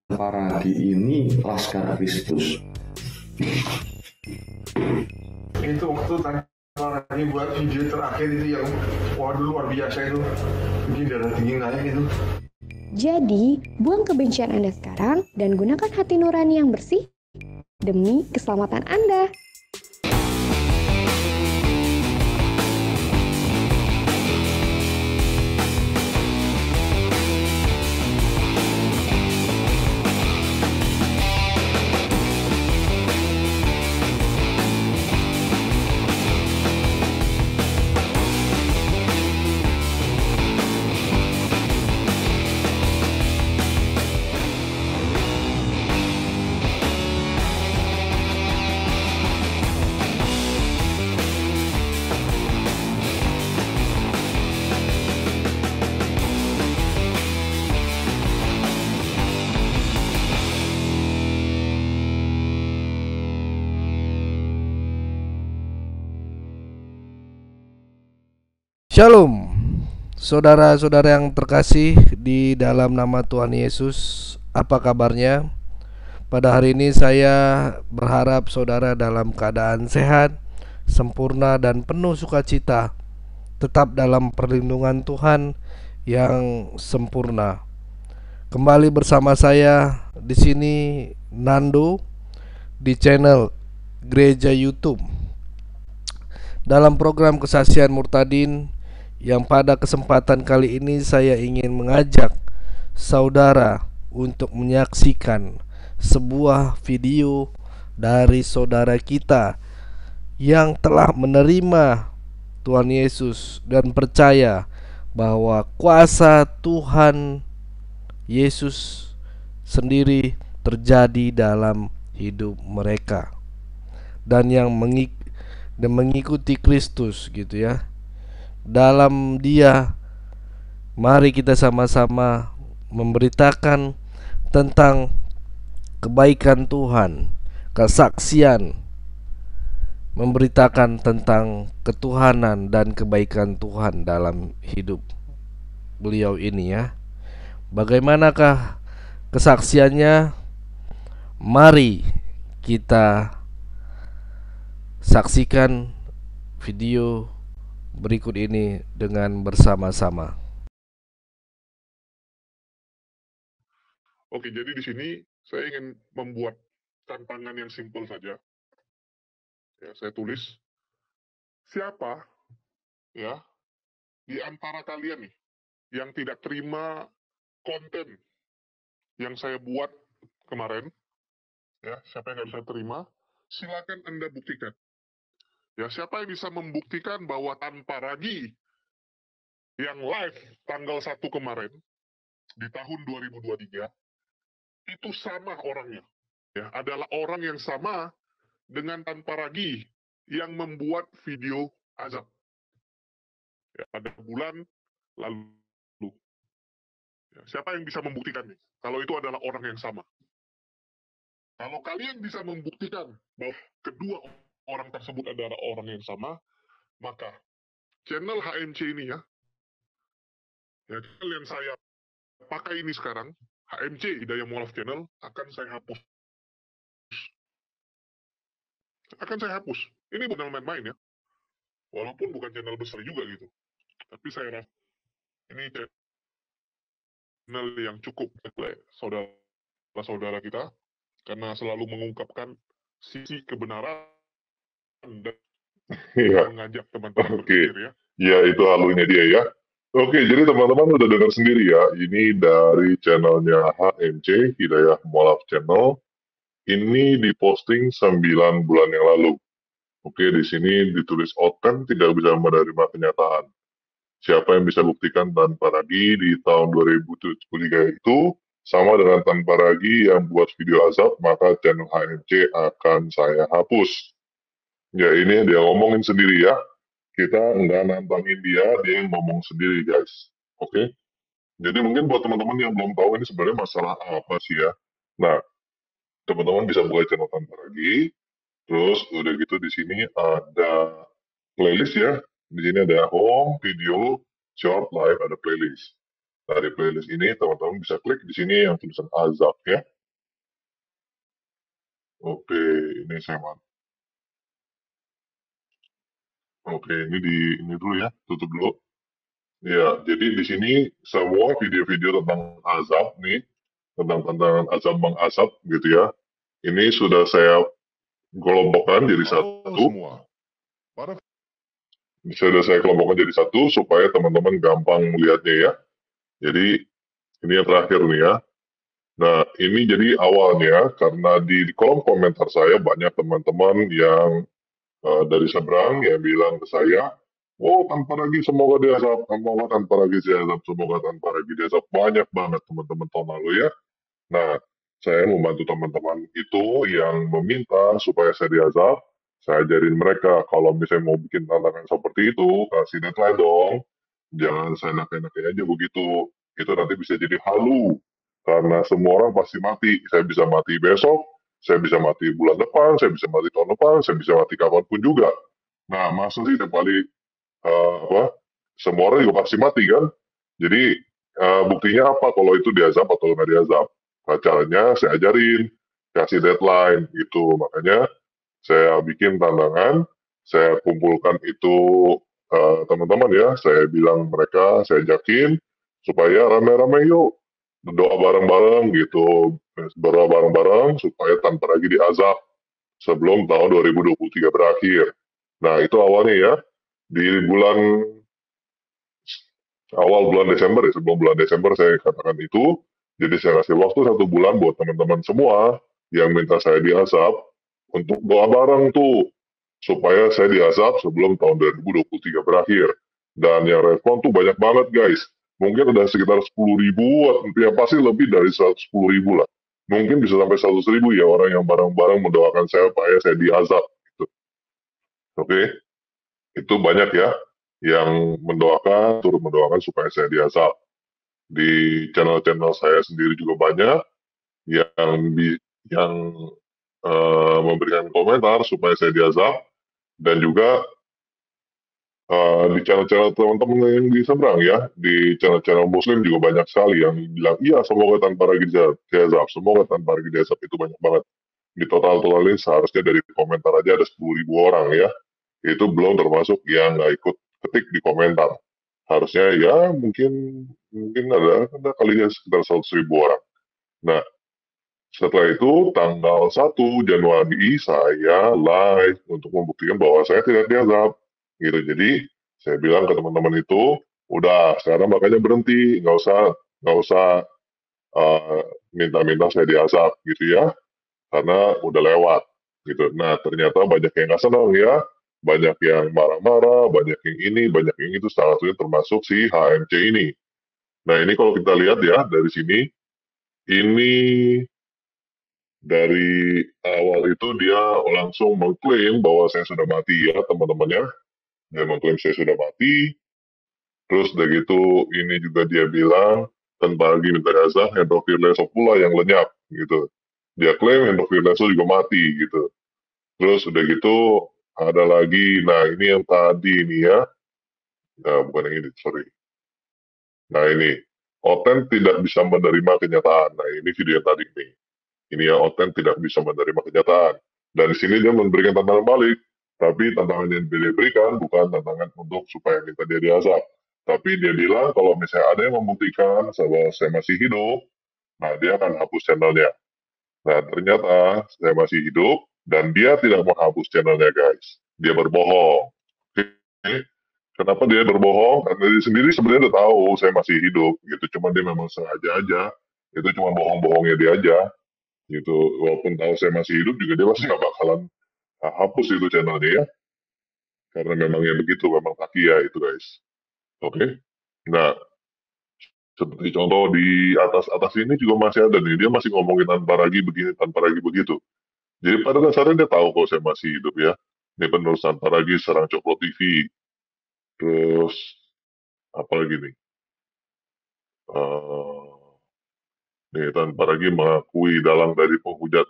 Paragi ini Laskar Kristus. Itu waktu lagi buat video terakhir itu yang waduh luar biasa itu, bikin darah dingin aja gitu. Jadi, buang kebencian Anda sekarang dan gunakan hati nurani yang bersih demi keselamatan Anda. Shalom, saudara-saudara yang terkasih di dalam nama Tuhan Yesus. Apa kabarnya? Pada hari ini saya berharap saudara dalam keadaan sehat, sempurna dan penuh sukacita, tetap dalam perlindungan Tuhan yang sempurna. Kembali bersama saya di sini Nando di channel Gereja YouTube dalam program Kesaksian Murtadin, yang pada kesempatan kali ini saya ingin mengajak saudara untuk menyaksikan sebuah video dari saudara kita yang telah menerima Tuhan Yesus dan percaya bahwa kuasa Tuhan Yesus sendiri terjadi dalam hidup mereka, dan yang mengikuti Kristus gitu ya. Dalam Dia, mari kita sama-sama memberitakan tentang kebaikan Tuhan, kesaksian, memberitakan tentang ketuhanan dan kebaikan Tuhan dalam hidup beliau ini ya. Bagaimanakah kesaksiannya? Mari kita saksikan video berikut ini dengan bersama-sama. Oke, jadi di sini saya ingin membuat tantangan yang simpel saja. Ya, saya tulis, siapa ya di antara kalian nih yang tidak terima konten yang saya buat kemarin, ya, siapa yang nggak bisa terima, silakan Anda buktikan. Ya, siapa yang bisa membuktikan bahwa tanpa ragi yang live tanggal 1 kemarin di tahun 2023 itu sama orangnya. Ya, adalah orang yang sama dengan tanpa ragi yang membuat video azab. Ya, pada bulan lalu. Ya, siapa yang bisa membuktikannya? Kalau itu adalah orang yang sama. Kalau kalian bisa membuktikan bahwa kedua orang tersebut adalah orang yang sama, maka channel HMC ini ya channel yang saya pakai ini sekarang, HMC Hidayah Mualaf Channel, akan saya hapus. Ini bukan main-main ya. Walaupun bukan channel besar juga gitu. Tapi saya rasa ini channel yang cukup oleh saudara-saudara kita, karena selalu mengungkapkan sisi kebenaran dan mengajak teman-teman berpikir ya. Ya, itu halunya dia ya. Oke, jadi teman-teman udah dengar sendiri ya. Ini dari channelnya HMC, Hidayah Mualaf Channel. Ini diposting 9 bulan yang lalu. Oke, di sini ditulis oten tidak bisa menerima kenyataan. Siapa yang bisa buktikan tanpa ragi di tahun 2073 itu sama dengan tanpa ragi yang buat video azab, maka channel HMC akan saya hapus. Ya, ini dia ngomongin sendiri ya. Kita nggak nantangin dia yang ngomong sendiri guys. Oke? Jadi mungkin buat teman-teman yang belum tahu ini sebenarnya masalah apa sih ya. Nah, teman-teman bisa buka channel tanpa lagi. Terus udah gitu di sini ada playlist ya. Di sini ada home, video, short, live, ada playlist. Nah, di playlist ini teman-teman bisa klik di sini yang tulisan azab ya. Oke, ini saya Oke, ini dulu ya, tutup dulu. Ya, jadi di sini semua video-video tentang azab nih, tentang azab mengazab gitu ya. Ini sudah saya kelompokkan jadi satu. Semua. Sudah saya kelompokkan jadi satu supaya teman-teman gampang melihatnya ya. Jadi ini yang terakhir nih ya. Nah, ini jadi awalnya karena di kolom komentar saya banyak teman-teman yang dari seberang yang bilang ke saya, oh tanpa lagi semoga diazab, semoga tanpa lagi diazab, semoga tanpa lagi diazab. Banyak banget teman-teman tahun lalu ya. Nah, saya membantu teman-teman itu yang meminta supaya saya diazab. Saya ajarin mereka kalau misalnya mau bikin tantangan seperti itu, kasih deadline dong. Jangan saya enak-enakin aja begitu. Itu nanti bisa jadi halu. Karena semua orang pasti mati. Saya bisa mati besok, saya bisa mati bulan depan, saya bisa mati tahun depan, saya bisa mati kapanpun juga. Nah, masa sih tiap kali apa? Semua orang juga pasti mati kan? Jadi buktinya apa kalau itu diazab atau nggak diazab? Nah, caranya saya ajarin, kasih deadline gitu. Makanya saya bikin tantangan, saya kumpulkan itu teman-teman ya, saya bilang mereka, saya ajakin supaya rame-rame yuk berdoa bareng-bareng gitu, berdoa bareng-bareng supaya tanpa lagi diazab sebelum tahun 2023 berakhir. Nah itu awalnya ya, di awal bulan Desember ya, sebelum bulan Desember saya katakan itu, jadi saya kasih waktu 1 bulan buat teman-teman semua yang minta saya diazab untuk doa bareng tuh supaya saya diazab sebelum tahun 2023 berakhir. Dan yang respon tuh banyak banget guys. Mungkin ada sekitar 10.000, ya pasti lebih dari 10.000 lah. Mungkin bisa sampai 100.000 ya orang yang bareng-bareng mendoakan saya supaya saya diazab. Gitu. Oke, itu banyak ya yang mendoakan, turut mendoakan supaya saya diazab. Di channel-channel saya sendiri juga banyak yang yang memberikan komentar supaya saya diazab, dan juga di channel-channel teman-teman yang di seberang ya, di channel-channel muslim juga banyak sekali yang bilang, iya semoga tanpa lagi diazab, semoga tanpa lagi diazab, itu banyak banget. Di totalin seharusnya dari komentar aja ada 10.000 orang ya, itu belum termasuk yang nggak ikut ketik di komentar. Harusnya ya mungkin ada kalinya sekitar 100.000 orang. Nah, setelah itu tanggal 1 Januari saya live untuk membuktikan bahwa saya tidak diazab. Gitu. Jadi saya bilang ke teman-teman itu, udah sekarang makanya berhenti, nggak usah minta-minta saya diazab gitu ya, karena udah lewat. Gitu. Nah ternyata banyak yang nggak senang ya, banyak yang marah-marah, banyak yang ini, banyak yang itu, salah satunya termasuk si HMC ini. Nah ini kalau kita lihat ya dari sini, ini dari awal itu dia langsung mengklaim bahwa saya sudah mati ya teman-temannya. Dia mengklaim saya sudah mati. Terus udah gitu ini juga dia bilang tanpa lagi minta azab, Hendro Leso pula yang lenyap gitu. Dia klaim Hendro Leso juga mati gitu. Terus udah gitu ada lagi, nah ini yang tadi ini ya, nah, bukan yang ini, sorry. Nah ini, Oten tidak bisa menerima kenyataan. Nah ini video yang tadi nih. Ini yang Oten tidak bisa menerima kenyataan. Dan di sini dia memberikan tantangan balik. Tapi tantangan yang dia berikan bukan tantangan untuk supaya minta dia diazab. Tapi dia bilang kalau misalnya ada yang membuktikan bahwa saya masih hidup, nah dia akan hapus channelnya. Nah ternyata saya masih hidup dan dia tidak menghapus channelnya guys. Dia berbohong. Oke? Kenapa dia berbohong? Karena dia sendiri sebenarnya udah tahu saya masih hidup. Gitu. Cuma dia memang sengaja aja. Itu cuma bohong-bohongnya dia aja gitu, walaupun tahu saya masih hidup juga dia pasti nggak bakalan hapus itu channelnya ya, karena memangnya begitu, memang Takia itu guys. Oke. Nah seperti contoh di atas ini juga masih ada nih, dia masih ngomongin tanpa lagi begini, tanpa lagi begitu. Jadi pada dasarnya dia tahu kalau saya masih hidup ya. Ini penerus tanpa lagi serang Cokro TV. Terus apa lagi nih, nih tanpa lagi mengakui dalang dari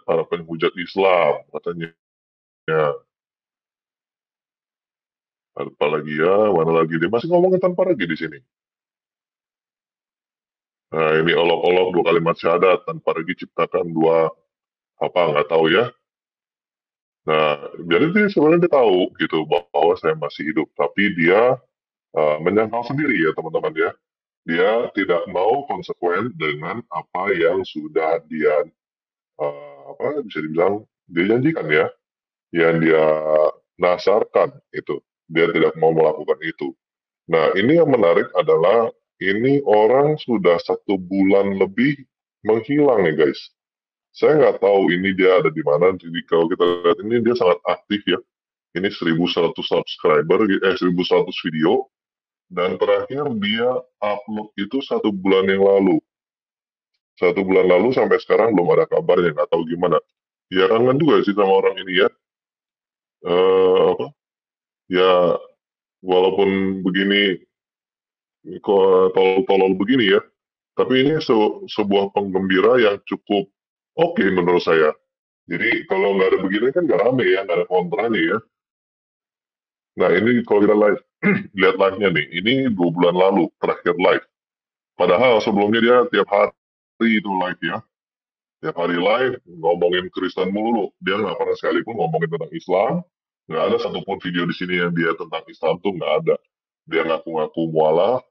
para penghujat Islam katanya. Apa lagi ya, mana lagi dia masih ngomongin tanpa lagi di sini. Nah ini olok-olok 2 kalimat syahadat tanpa lagi ciptakan 2 apa nggak tahu ya. Nah, jadi dia sebenarnya dia tahu gitu bahwa saya masih hidup, tapi dia menyangkal sendiri ya teman-teman ya. Dia tidak mau konsekuen dengan apa yang sudah dia apa bisa dibilang dia janjikan ya, yang dia nasarkan itu. Dia tidak mau melakukan itu. Nah, ini yang menarik adalah ini orang sudah 1 bulan lebih menghilang ya guys. Saya nggak tahu ini dia ada di mana. Jadi kalau kita lihat ini dia sangat aktif ya. Ini 1.100 subscriber, 1.100 video. Dan terakhir dia upload itu 1 bulan yang lalu. 1 bulan lalu sampai sekarang belum ada kabarnya, nggak tahu gimana. Ya kangen juga sih sama orang ini ya. Apa? Ya walaupun begini, kok tolol-tolol begini ya. Tapi ini sebuah penggembira yang cukup oke menurut saya. Jadi kalau nggak ada begini kan nggak rame ya, nggak ada kontranya ya. Nah ini kalau kita live, lihat live-nya nih, ini 2 bulan lalu terakhir live. Padahal sebelumnya dia tiap hari itu live ya. Tiap hari live ngomongin Kristen mulu. Dia nggak pernah sekalipun ngomongin tentang Islam. Nggak ada satupun video di sini yang dia tentang Islam tuh nggak ada. Dia ngaku-ngaku mualaf.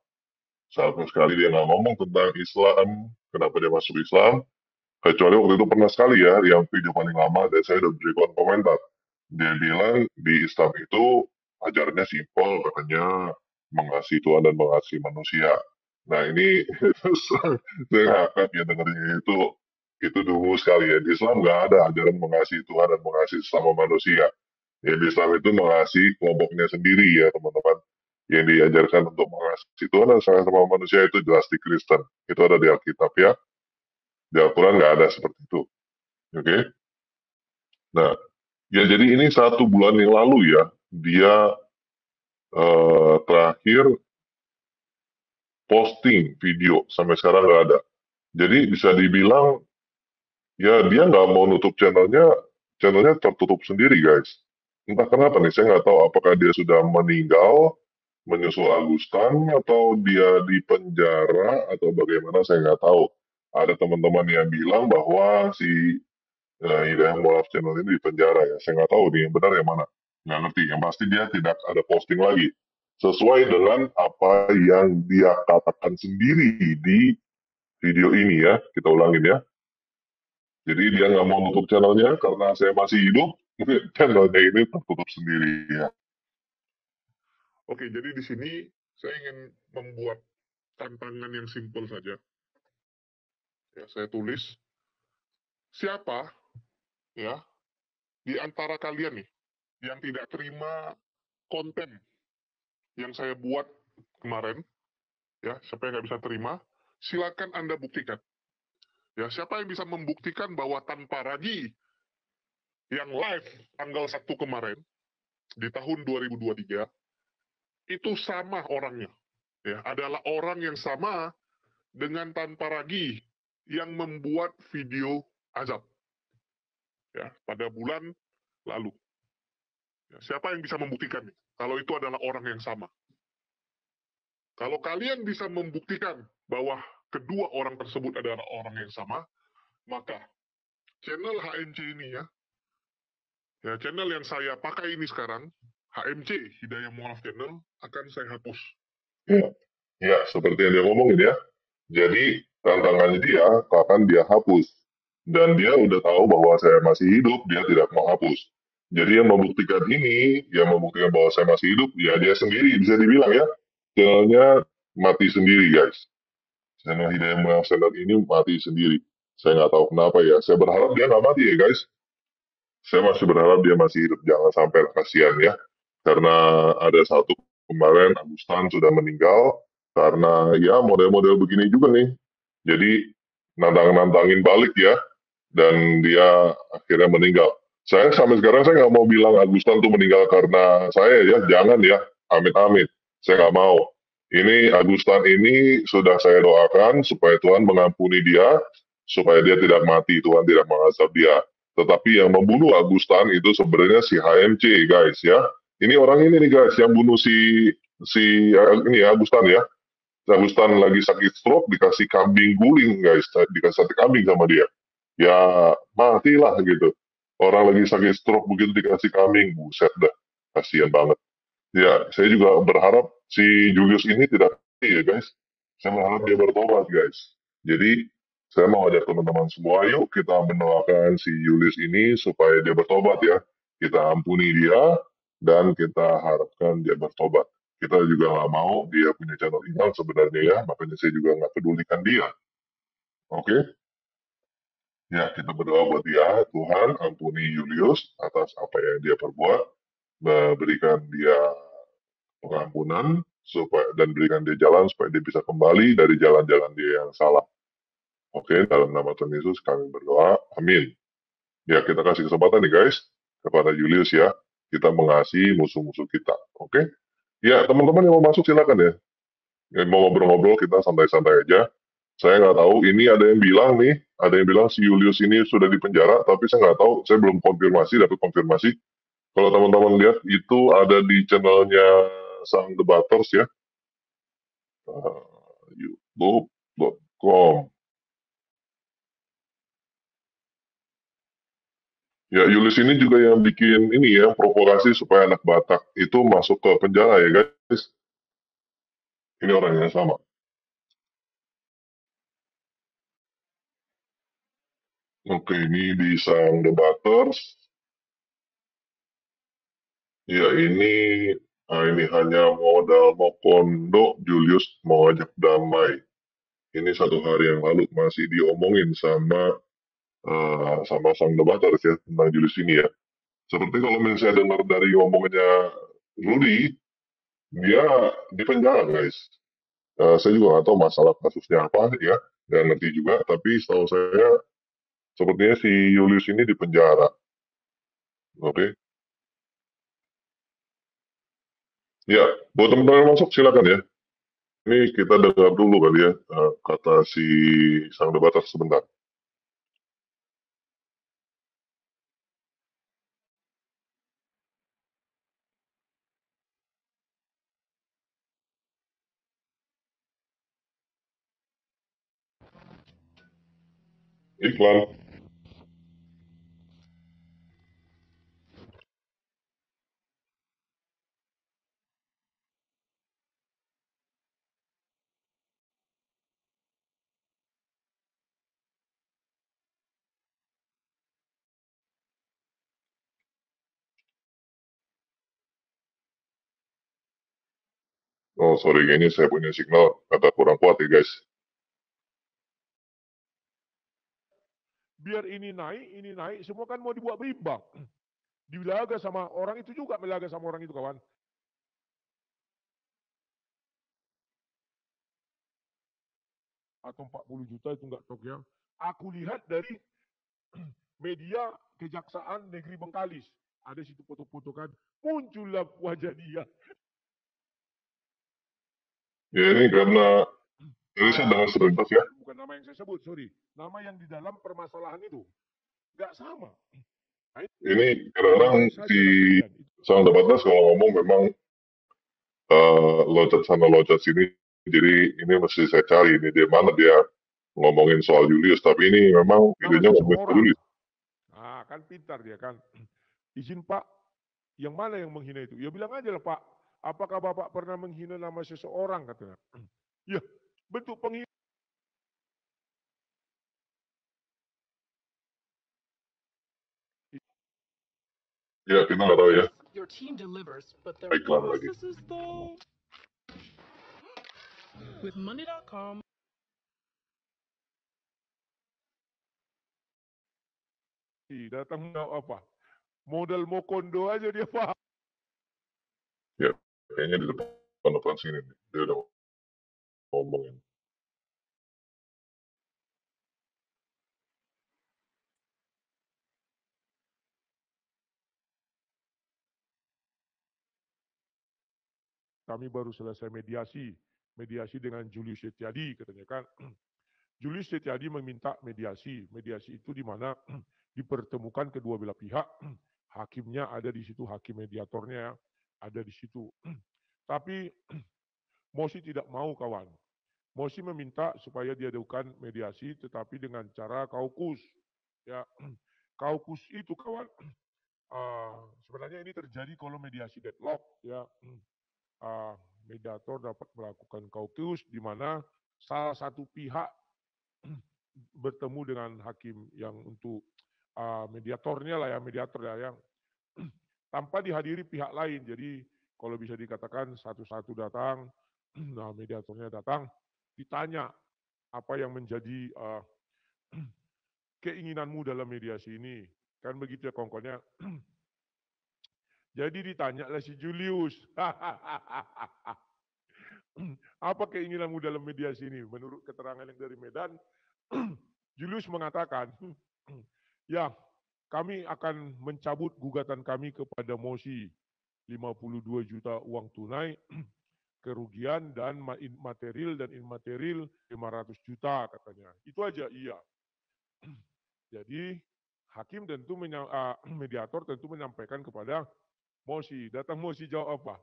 Sama sekali dia nggak ngomong tentang Islam. Kenapa dia masuk Islam? Kecuali waktu itu pernah sekali ya, yang video paling lama dan saya udah berikan komentar. Dia bilang di Islam itu ajarannya simpel, katanya mengasihi Tuhan dan mengasihi manusia. Nah ini saya ngakak ya dengarnya itu dulu sekali ya. Di Islam nggak ada ajaran mengasihi Tuhan dan mengasihi sesama manusia. Ya di Islam itu mengasihi kelompoknya sendiri ya teman-teman. Yang diajarkan untuk mengasihi Tuhan dan sesama manusia itu jelas di Kristen. Itu ada di Alkitab ya. Di Al-Quran nggak ada seperti itu. Oke? Nah, ya jadi ini 1 bulan yang lalu ya, dia terakhir posting video, sampai sekarang nggak ada. Jadi bisa dibilang, ya dia nggak mau nutup channelnya tertutup sendiri guys. Entah kenapa nih, saya nggak tahu apakah dia sudah meninggal, menyusul Agustan, atau dia di penjara, atau bagaimana saya nggak tahu. Ada teman-teman yang bilang bahwa si Hidayah Mualaf channel ini di penjara ya. Saya nggak tahu nih yang benar yang mana. Nggak ngerti. Yang pasti dia tidak ada posting lagi. Sesuai dengan apa yang dia katakan sendiri di video ini ya. Kita ulangin ya. Jadi dia nggak mau nutup channelnya karena saya masih hidup. Channelnya ini tertutup sendiri ya. Oke, jadi di sini saya ingin membuat tantangan yang simpel saja. Ya, saya tulis, siapa ya di antara kalian nih yang tidak terima konten yang saya buat kemarin, ya, siapa yang nggak bisa terima, silakan Anda buktikan. Ya, siapa yang bisa membuktikan bahwa tanpa Raji yang live tanggal 1 kemarin di tahun 2023 itu sama orangnya, ya, adalah orang yang sama dengan tanpa Ragi yang membuat video azab, ya, pada bulan lalu. Ya, siapa yang bisa membuktikan nih, kalau itu adalah orang yang sama? Kalau kalian bisa membuktikan bahwa kedua orang tersebut adalah orang yang sama, maka channel HMC ini ya channel yang saya pakai ini sekarang, HMC, Hidayah Mualaf Channel, akan saya hapus. Ya, seperti yang dia ngomongin ya. Jadi tantangannya dia akan dia hapus. Dan dia udah tahu bahwa saya masih hidup, dia tidak mau hapus. Jadi yang membuktikan ini, yang membuktikan bahwa saya masih hidup, ya dia sendiri, bisa dibilang ya, channelnya mati sendiri guys. Channel Hidayah Mualaf Channel ini mati sendiri. Saya nggak tahu kenapa ya. Saya berharap dia nggak mati ya guys. Saya masih berharap dia masih hidup. Jangan sampai kasihan ya. Karena ada satu kemarin Agustan sudah meninggal. Karena ya model-model begini juga nih. Jadi nantangin balik ya. Dan dia akhirnya meninggal. Saya sampai sekarang saya nggak mau bilang Agustan tuh meninggal karena saya ya. Jangan ya. Amit-amit. Saya nggak mau. Ini Agustan ini sudah saya doakan supaya Tuhan mengampuni dia, supaya dia tidak mati, Tuhan tidak mengazab dia. Tetapi yang membunuh Agustan itu sebenarnya si HMC guys ya. Ini orang ini nih guys yang bunuh si ini Agustan ya. Agustan lagi sakit stroke dikasih kambing guling guys, dikasih sate kambing sama dia. Ya matilah gitu. Orang lagi sakit stroke begitu dikasih kambing, buset dah, kasihan banget. Ya, saya juga berharap si Julius ini tidak mati ya guys. Saya berharap dia bertobat guys. Jadi, saya mau ajak teman-teman semua, yuk kita mendoakan si Julius ini supaya dia bertobat ya. Kita ampuni dia, dan kita harapkan dia bertobat. Kita juga nggak mau dia punya channel hilang sebenarnya ya, makanya saya juga nggak pedulikan dia. Oke? Ya, kita berdoa buat dia, Tuhan ampuni Julius atas apa yang dia perbuat, berikan dia pengampunan supaya dan berikan dia jalan supaya dia bisa kembali dari jalan-jalan dia yang salah. Oke, dalam nama Tuhan Yesus kami berdoa. Amin. Ya, kita kasih kesempatan nih guys kepada Julius ya. Kita mengasihi musuh-musuh kita. Oke? Ya, teman-teman yang mau masuk silakan ya. Yang mau ngobrol-ngobrol kita santai-santai aja. Saya nggak tahu, ini ada yang bilang nih, ada yang bilang si Julius ini sudah di penjara, tapi saya nggak tahu, saya belum konfirmasi, dapat konfirmasi. Kalau teman-teman lihat, itu ada di channelnya Sang Debaters ya, youtube.com. Ya, Julius ini juga yang bikin ini ya, provokasi supaya anak Batak itu masuk ke penjara ya guys. Ini orangnya sama. Oke, ini di Sang Debaters. Ya, ini hanya modal Mokondo, Julius mau ajak damai. Ini satu hari yang lalu masih diomongin sama Sang Debaters ya, tentang Julius ini ya. Seperti kalau misalnya saya dengar dari omongannya Rudy, dia di penjara guys. Saya juga nggak tahu masalah kasusnya apa ya, nggak ngerti juga. Tapi setahu saya sepertinya si Julius ini di penjara. Oke, ya buat teman-teman yang masuk silakan ya. Ini kita dengar dulu kali ya kata si Sang Debater sebentar. Iklan. Oh sorry, ini saya punya signal agak kurang kuat ya guys. Biar ini naik, semua kan mau dibuat berimbang. Dilaga sama orang itu juga melaga sama orang itu kawan. Atau 40 juta itu enggak tok ya. Aku lihat dari media Kejaksaan Negeri Bengkalis. Ada situ foto-foto kan, muncullah wajah dia. Ya ini karena ini saya dengar sebentar ya. Bukan nama yang saya sebut, sorry. Nama yang di dalam permasalahan itu. Enggak sama. Nah, Ini kadang-kadang si Sang Debaters kalau ngomong memang loncat sana loncat sini. Jadi ini mesti saya cari ini di mana dia ngomongin soal Julius. Tapi ini memang videonya ngomongin soal Julius. Nah kan pintar dia kan. Izin Pak, yang mana yang menghina itu? Ya bilang aja lah Pak, apakah Bapak pernah menghina nama seseorang katanya. Ya, bentuk penghinaan. Ya kita nggak tahu ya. Your team delivers, but their Baiklah lagi. processes though. With money.com. Datang apa? Modal Mokondo aja dia Pak. Ya, kayaknya di depan sini nih. Dia udah ngomongin. Kami baru selesai mediasi dengan Julius Setiadi katanya kan. Julius Setiadi meminta mediasi itu di mana dipertemukan kedua belah pihak, hakimnya ada di situ, hakim mediatornya ada di situ. Tapi Mosi tidak mau kawan. Mosi meminta supaya diadakan mediasi tetapi dengan cara kaukus. Ya, Kaukus itu kawan, sebenarnya ini terjadi kalau mediasi deadlock ya. Mediator dapat melakukan kaukus di mana salah satu pihak bertemu dengan hakim yang untuk mediatornya lah ya, mediator ya, yang tanpa dihadiri pihak lain. Jadi kalau bisa dikatakan satu-satu datang, nah mediatornya datang, ditanya apa yang menjadi keinginanmu dalam mediasi ini, kan begitu ya kongkonnya. Jadi ditanyalah si Julius, apa keinginanmu dalam mediasi ini? Menurut keterangan yang dari Medan, Julius mengatakan, ya kami akan mencabut gugatan kami kepada Mosi 52 juta uang tunai, kerugian dan material dan imaterial 500 juta katanya. Itu aja iya. Jadi hakim tentu mediator tentu menyampaikan kepada Mosi. Datang Mosi jawab apa?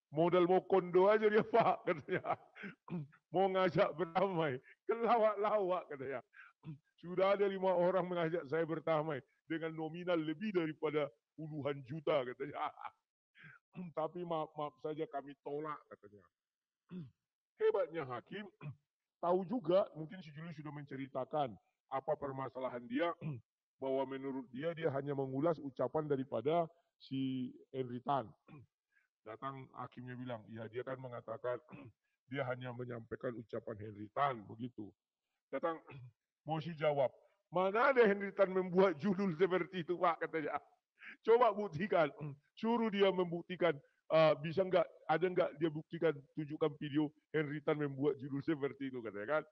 Modal mau kondo aja dia Pak katanya. Mau ngajak berdamai, kelawak-lawak katanya. Sudah ada 5 orang mengajak saya berdamai dengan nominal lebih daripada puluhan juta katanya. Tapi maaf saja kami tolak katanya. Hebatnya hakim, tahu juga mungkin si Julius sudah menceritakan apa permasalahan dia, bahwa menurut dia hanya mengulas ucapan daripada si Henry Tan. Datang hakimnya bilang, ya dia kan mengatakan dia hanya menyampaikan ucapan Henry Tan, begitu. Datang Mosi jawab, mana ada Henry Tan membuat judul seperti itu Pak katanya. Coba buktikan, suruh dia membuktikan, bisa nggak, ada nggak dia buktikan, tunjukkan video Henry Tan membuat judul seperti itu katanya kan.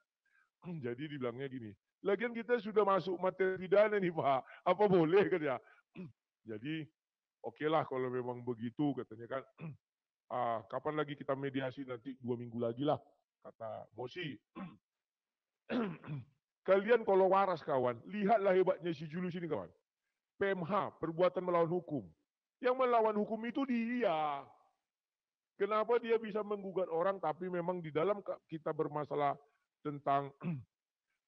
Jadi dibilangnya gini, lagian kita sudah masuk materi pidana nih Pak, apa boleh katanya. Jadi oke lah kalau memang begitu katanya kan. Kapan lagi kita mediasi, nanti 2 minggu lagi lah kata Mosi. Kalian kalau waras kawan, lihatlah hebatnya si Julius ini kawan. PMH, perbuatan melawan hukum. Yang melawan hukum itu dia. Kenapa dia bisa menggugat orang, tapi memang di dalam kita bermasalah tentang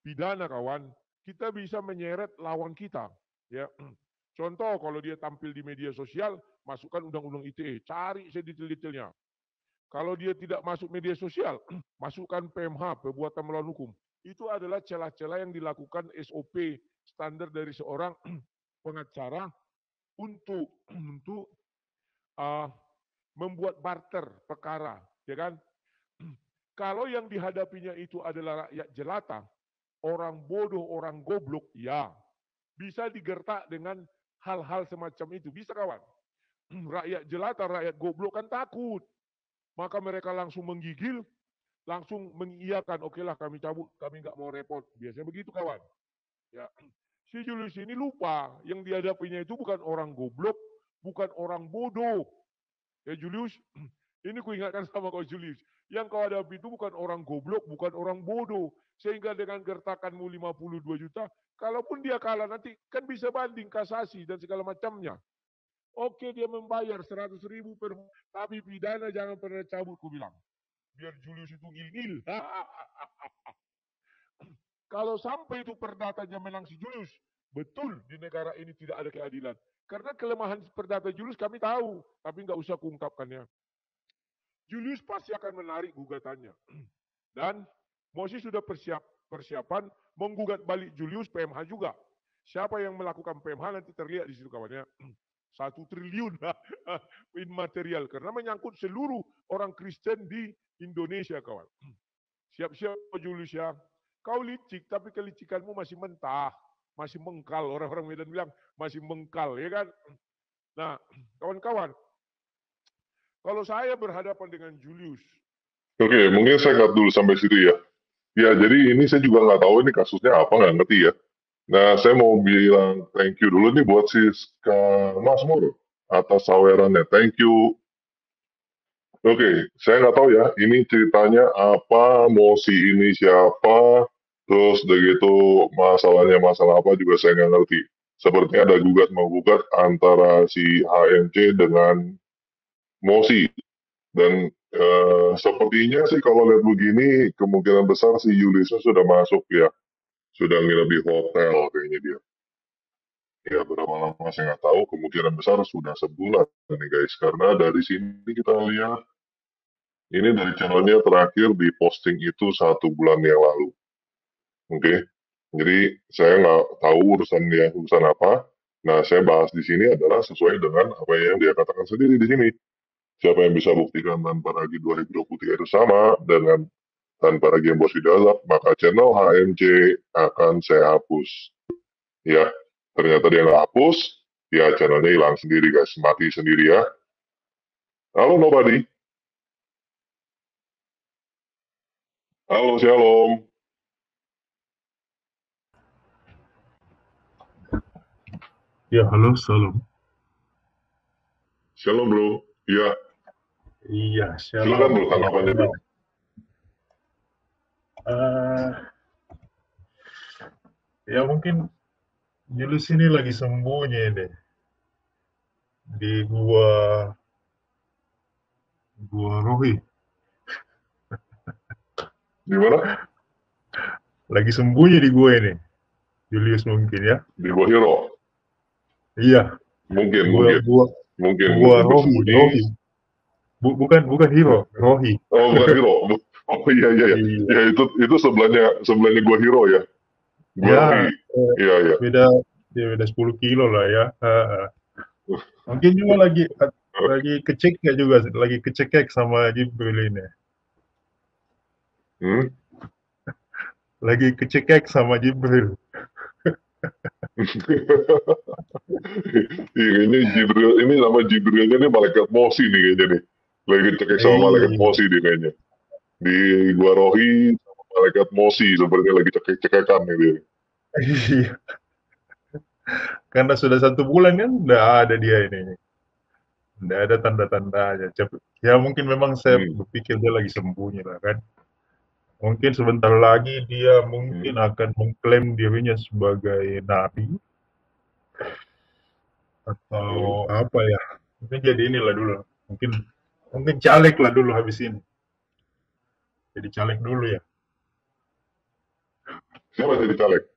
pidana kawan, kita bisa menyeret lawan kita. Ya. Contoh kalau dia tampil di media sosial, masukkan undang-undang ITE, cari sedetail-detailnya. Kalau dia tidak masuk media sosial, masukkan PMH, perbuatan melawan hukum. Itu adalah celah-celah yang dilakukan SOP, standar dari seorang pengacara untuk membuat barter perkara, ya kan? Kalau yang dihadapinya itu adalah rakyat jelata, orang bodoh, orang goblok, ya bisa digertak dengan hal-hal semacam itu, bisa kawan. Rakyat jelata, rakyat goblok kan takut, maka mereka langsung menggigil, langsung mengiyakan, oke lah kami cabut, kami nggak mau repot, biasanya begitu kawan. Ya. Si Julius ini lupa, yang dihadapinya itu bukan orang goblok, bukan orang bodoh. Ya Julius, ini ku ingatkan sama kau Julius, yang kau hadapi itu bukan orang goblok, bukan orang bodoh. Sehingga dengan gertakanmu 52 juta, kalaupun dia kalah nanti kan bisa banding, kasasi dan segala macamnya. Oke dia membayar 100.000 per, tapi pidana jangan pernah cabut, ku bilang. Biar Julius itu ngil-ngil. Kalau sampai itu perdatanya menang si Julius, betul di negara ini tidak ada keadilan. Karena kelemahan perdata Julius kami tahu, tapi nggak usah kuungkapkannya. Julius pasti akan menarik gugatannya. Dan Mosi sudah persiapan menggugat balik Julius PMH juga. Siapa yang melakukan PMH nanti terlihat di situ kawannya. 1 triliun material. Karena menyangkut seluruh orang Kristen di Indonesia kawan. Siap-siap Julius ya. Kau licik, tapi kelicikanmu masih mentah, masih mengkal. Orang-orang Medan bilang masih mengkal, ya kan? Nah, kawan-kawan, kalau saya berhadapan dengan Julius. Oke, mungkin saya cut dulu sampai situ ya. Ya, jadi ini saya juga nggak tahu ini kasusnya apa, nggak ngerti ya. Nah, saya mau bilang thank you dulu nih buat si Mas Mur atas sawerannya. Thank you. Oke, saya nggak tahu ya, ini ceritanya apa, Mosi ini siapa, terus udah gitu masalahnya masalah apa juga saya nggak ngerti. Sepertinya ada gugat-menggugat antara si HMC dengan Mosi. Dan sepertinya sih kalau lihat begini, kemungkinan besar si Yulisnya sudah masuk ya. Sudah nginep di hotel kayaknya dia. Ya, berapa lama saya nggak tahu, kemungkinan besar sudah sebulan nih guys. Karena dari sini kita lihat, ini dari channelnya terakhir di posting itu 1 bulan yang lalu. Oke, jadi saya nggak tahu urusan apa. Nah, saya bahas di sini adalah sesuai dengan apa yang dia katakan sendiri di sini. Siapa yang bisa buktikan tanpa lagi 2023 itu sama dengan tanpa lagi yang bos di dalam, maka channel HMC akan saya hapus. Ya, ternyata dia nggak hapus, ya channelnya hilang sendiri guys, mati sendiri ya. Halo nobody. Halo Shalom. Ya, halo, salam. Shalom bro. Ya, Iya, silakan shalom. bro, tanggapannya bro. Eh, ya mungkin Julius ini lagi sembunyi deh di gua Rohi. Di mana? Lagi sembunyi di gua ini. Julius mungkin ya. Di Gua Hero. Iya, Mungkin gua Rohi, bersembunyi. Rohi. Bukan hero, Rohi. Oh, bukan Hero. Oh iya. Iya. Ya itu sebelahnya Gua Hero ya. Gua Ya, Rohi. Iya. beda 10 kilo lah ya. Mungkin juga lagi kecekek juga, lagi kecekek sama Jibril ini. Lagi kecekek sama Jibril. ini nama Jibrilnya nih malaikat Mosi nih kayaknya nih. Lagi cekek sama malaikat Mosi nih kayaknya. Di Gua Rohi sama malaikat Mosi sepertinya lagi cekek-cekekan nih dia. Iya. Karena sudah 1 bulan kan, nggak ada dia ini. Nggak ada tanda-tandanya. Ya mungkin memang saya berpikir dia lagi sembunyi lah kan. Mungkin sebentar lagi dia mungkin akan mengklaim dirinya sebagai nabi. Atau apa ya. Mungkin jadi inilah dulu. Mungkin caleg lah dulu habis ini. Jadi caleg dulu ya. Siapa jadi caleg?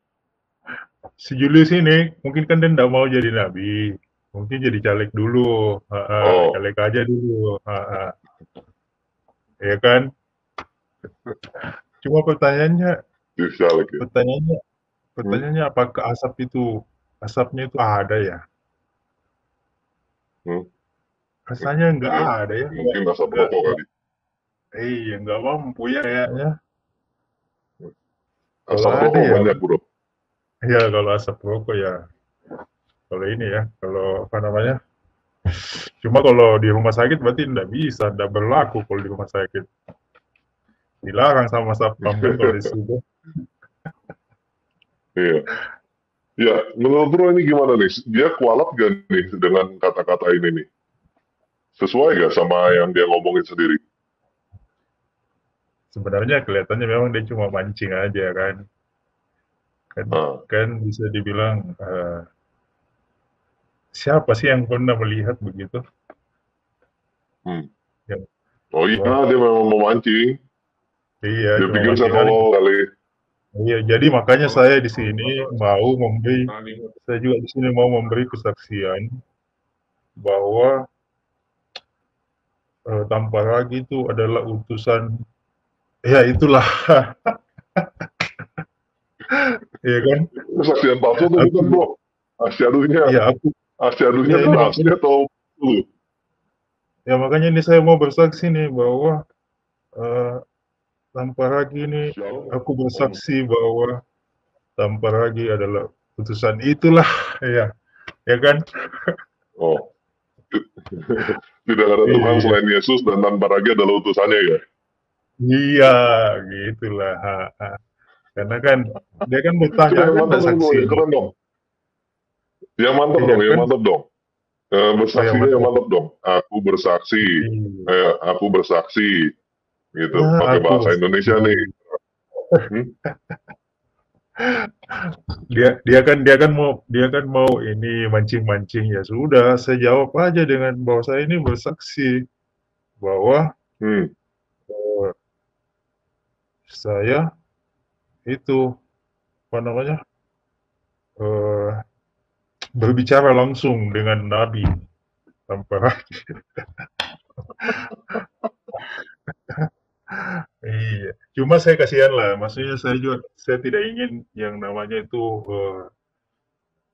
Si Julius ini mungkin kan dia nggak mau jadi nabi. Mungkin jadi caleg dulu. Caleg aja dulu. Ya kan? Cuma pertanyaannya, apakah asapnya itu ada ya? Rasanya nggak ada ya. Mungkin asap rokok kali. Iya, nggak mampu ya kayaknya. Asap rokok banyak bro. Iya, kalau asap rokok ya. Kalau ini ya, kalau apa namanya? Cuma kalau di rumah sakit berarti nggak bisa, nggak berlaku kalau di rumah sakit. Dilarang sama satpam kan kalau di situ. Iya. Ya, menurut bro ini gimana nih? Dia kualat gak nih dengan kata-kata ini nih? Sesuai gak sama yang dia ngomongin sendiri? Sebenarnya kelihatannya memang dia cuma mancing aja kan. Kan bisa dibilang siapa sih yang pernah melihat begitu? Oh iya, dia memang memancing. Iya, dia pikir saya tolol kali. Iya, jadi makanya saya di sini saya juga di sini mau memberi kesaksian bahwa Tampar Ragi itu adalah utusan, ya itulah, ya kan? Kesaksian palsu tuh bukan bro, asyaduhnya. Ya Asyaduhnya tuh asli atau palsu? Ya makanya ini saya mau bersaksi nih bahwa Tampar Ragi ini, aku bersaksi bahwa Tampar Ragi adalah utusan itulah, ya kan? Oh, tidak ada Tuhan selain Yesus dan Tampar Ragi adalah utusannya ya? Iya, gitulah. Karena kan dia kan bertanya kan saksi. Keren dong. Yang mantap dong, yang mantap dong. Bersaksinya yang mantap dong. Aku bersaksi, gitu. Pakai bahasa Indonesia nih. Dia kan mau ini mancing-mancing, ya sudah saya jawab aja dengan bahwa saya ini bersaksi bahwa saya itu apa namanya berbicara langsung dengan Nabi tanpa lagi. Iya, cuma saya kasihan lah, maksudnya saya tidak ingin yang namanya itu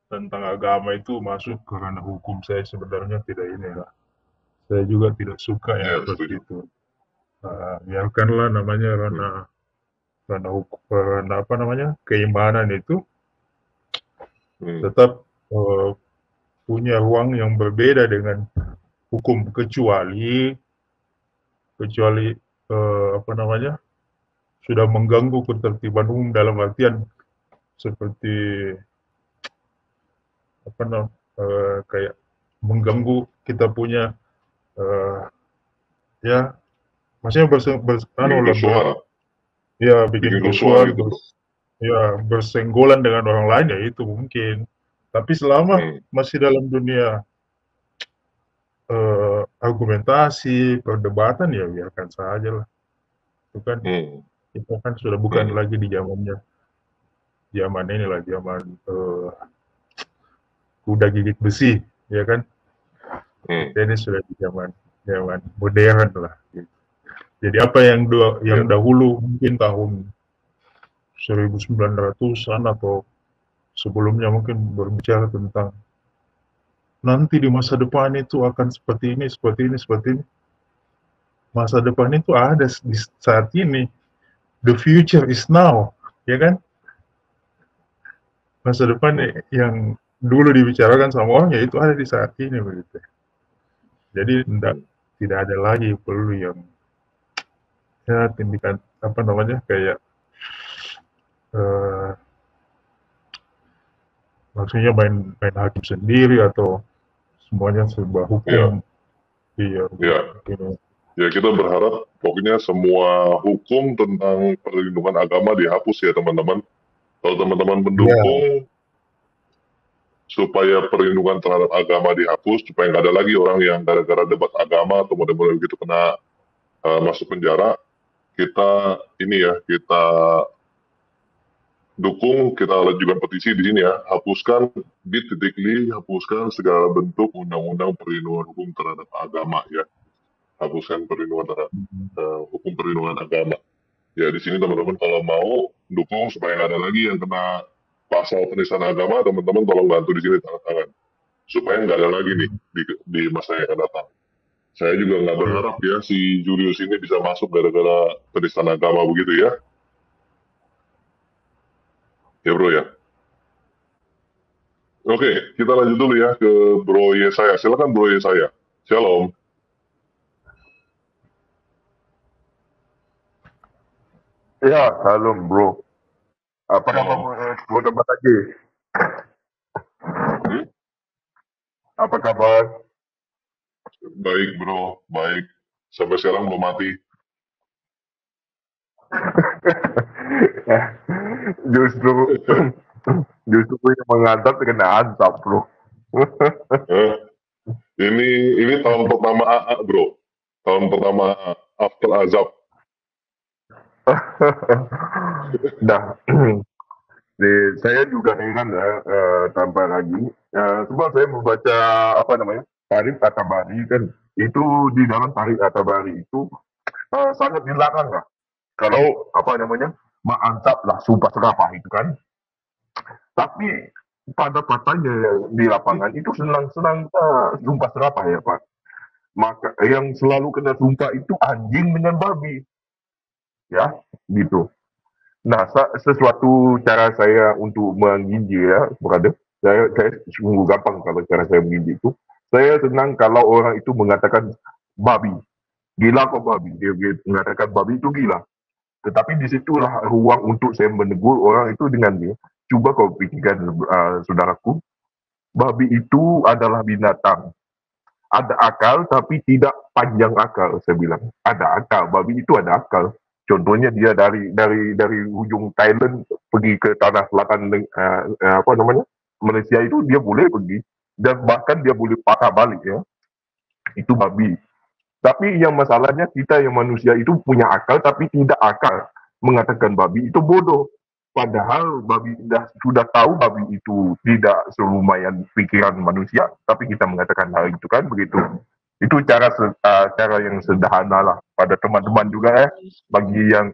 tentang agama itu masuk ke ranah hukum. Saya sebenarnya tidak ini lah. Saya juga tidak suka Ya, yang seperti setuju. itu. Biarkanlah namanya ranah hukum, ranah apa namanya keimanan itu tetap punya ruang yang berbeda dengan hukum, kecuali apa namanya sudah mengganggu ketertiban umum dalam artian seperti apa namanya kayak mengganggu kita punya ya maksudnya Bikin kerusuhan. ya bikin Bikin kerusuhan kerusuhan gitu. ya bersenggolan dengan orang lain ya itu mungkin, tapi selama masih dalam dunia argumentasi perdebatan ya biarkan saja lah. Itu kan kita kan sudah bukan lagi di zaman inilah, zaman kuda gigit besi, ya kan? Kita ini sudah di zaman modern lah. Gitu. Jadi apa yang dahulu mungkin tahun 1900-an atau sebelumnya mungkin berbicara tentang nanti di masa depan itu akan seperti ini, seperti ini, seperti ini. Masa depan itu ada di saat ini. The future is now, ya kan? Masa depan yang dulu dibicarakan sama orang ya itu ada di saat ini begitu. Jadi tidak ada lagi perlu yang ya tindakan apa namanya kayak maksudnya main hakim sendiri atau semuanya serba hukum. Iya. Ya kita berharap pokoknya semua hukum tentang perlindungan agama dihapus ya teman-teman. Kalau teman-teman mendukung supaya perlindungan terhadap agama dihapus, supaya nggak ada lagi orang yang gara-gara debat agama atau model-model gitu kena masuk penjara, kita dukung, kita ajukan petisi di sini ya, hapuskan bit.ly, hapuskan segala bentuk undang-undang perlindungan hukum terhadap agama ya, hapuskan perlindungan terhadap hukum perlindungan agama. Ya di sini teman-teman kalau mau dukung supaya nggak ada lagi yang kena pasal penistaan agama, teman-teman tolong bantu di sini tanda tangan supaya nggak ada lagi nih di masa yang akan datang. Saya juga nggak berharap ya si Julius ini bisa masuk gara-gara penistaan agama begitu ya. Ya bro ya. Oke, kita lanjut dulu ya ke Bro Yesaya. Silakan Bro Yesaya. Shalom. Ya, shalom bro. Apa kabar bro tempat lagi? Apa kabar? Baik bro, baik. Sampai sekarang belum mati. Justru yang mengantap kena antap bro. Ini tahun pertama AA bro. Tahun pertama AA, after azab. Nah, saya juga heran tambah lagi. Sebab saya membaca apa namanya Tarikh At-Tabari kan, itu di dalam Tarikh At-Tabari itu sangat dilarang lah. Kalau apa namanya mengantap lah sumpah serapah itu kan. Tapi pada faktanya di lapangan itu senang-senang sumpah serapah ya Pak. Maka yang selalu kena sumpah itu anjing dengan babi. Ya, gitu. Nah, sesuatu cara saya untuk menginjil ya, brother. Saya sungguh gampang kalau cara saya menginjil itu. Saya senang kalau orang itu mengatakan babi. Gila kok babi. Dia mengatakan babi itu gila. Tetapi disitulah ruang untuk saya menegur orang itu dengan dia. Cuba kau pikirkan saudaraku. Babi itu adalah binatang. Ada akal tapi tidak panjang akal, saya bilang. Ada akal, babi itu ada akal. Contohnya dia dari ujung Thailand pergi ke tanah selatan apa namanya Malaysia itu dia boleh pergi dan bahkan dia boleh patah balik ya. Itu babi. Tapi yang masalahnya kita yang manusia itu punya akal tapi tidak akal. Mengatakan babi itu bodoh. Padahal babi sudah tahu babi itu tidak selumayan pikiran manusia, tapi kita mengatakan hal itu kan begitu. Itu cara yang sederhana lah pada teman-teman juga bagi yang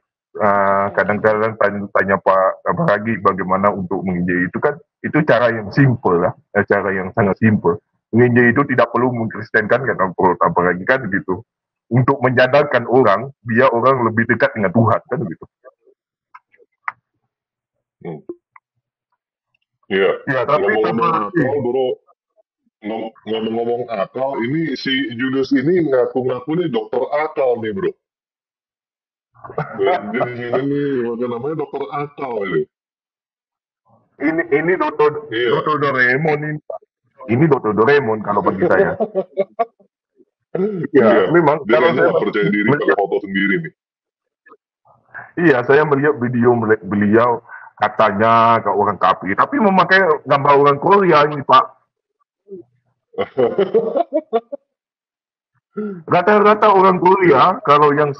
kadang-kadang tanya Pak Ragi bagaimana untuk menginjil itu kan itu cara yang simple lah, cara yang sangat simple. Menginjil itu tidak perlu mengkristenkan kata Pak Ragi kan begitu. Untuk menyadarkan orang biar orang lebih dekat dengan Tuhan kan begitu. Iya. Ya, tapi Ngomong-ngomong akal, bro. Ngomong-ngomong akal, ini si Julius ini ngaku-ngaku nih dokter akal nih, bro. Jadi ini nih, namanya dokter akal ini. Ini Dokter Doraemon ini. Ini Dokter Doraemon kalau bagi saya. Ya, memang dia kalau saya percaya diri pakai foto sendiri nih. Iya, saya melihat video beliau katanya ke orang kafir, tapi memakai gambar orang Korea ini, Pak. Rata-rata orang Korea, kalau yang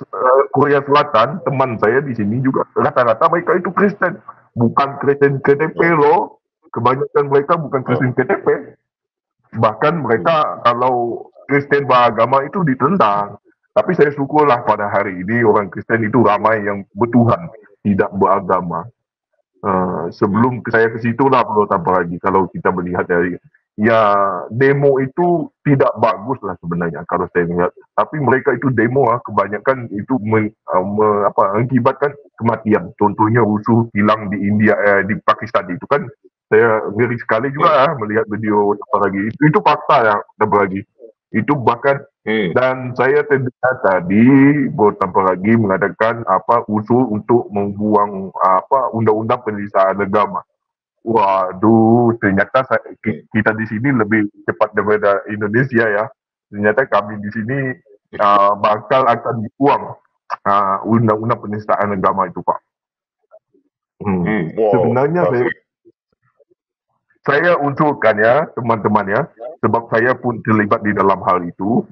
Korea Selatan, teman saya di sini juga, rata-rata mereka itu Kristen. Bukan Kristen KTP loh. Kebanyakan mereka bukan Kristen KTP. Bahkan mereka kalau Kristen beragama itu ditentang. Tapi saya syukurlah pada hari ini orang Kristen itu ramai yang bertuhan, tidak beragama. Sebelum saya ke situ lah perlu tambah lagi kalau kita melihat dari demo itu tidak bagus lah sebenarnya kalau saya lihat. Tapi mereka itu demo kebanyakan itu mengakibatkan kematian. Contohnya rusuh hilang di India, di Pakistan itu kan saya ngeri sekali juga melihat video tambah lagi. Itu fakta ya tambah lagi. Itu bahkan dan saya terdengar tadi bertambah lagi mengadakan usul untuk membuang undang-undang penistaan agama. Waduh, ternyata kita di sini lebih cepat daripada Indonesia ya. Ternyata kami di sini bakal akan dibuang undang-undang penistaan agama itu, Pak. Sebenarnya saya usulkan ya teman-teman ya, sebab saya pun terlibat di dalam hal itu.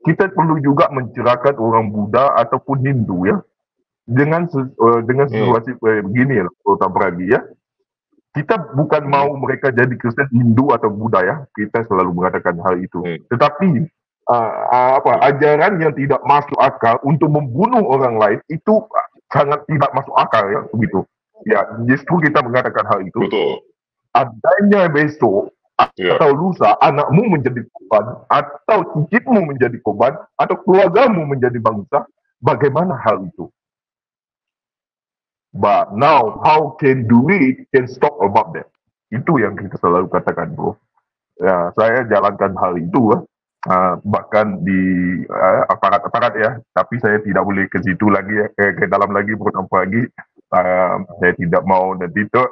Kita perlu juga mencerahkan orang Buddha ataupun Hindu ya, dengan situasi begini ya, terutama lagi ya. Kita bukan mau mereka jadi Kristen, Hindu atau Buddha ya, kita selalu mengatakan hal itu. Tetapi ajaran yang tidak masuk akal untuk membunuh orang lain itu sangat tidak masuk akal ya, begitu. Ya, justru kita mengatakan hal itu. Betul. Adanya besok atau lusa anakmu menjadi korban atau cicitmu menjadi korban atau keluargamu menjadi bangsa, bagaimana hal itu? But now how can do it can stop about that. Itu yang kita selalu katakan, bro. Ya, saya jalankan hal itu bahkan di aparat-aparat ya, tapi saya tidak boleh ke situ lagi ke dalam lagi bertambah lagi. Saya tidak mau nanti itu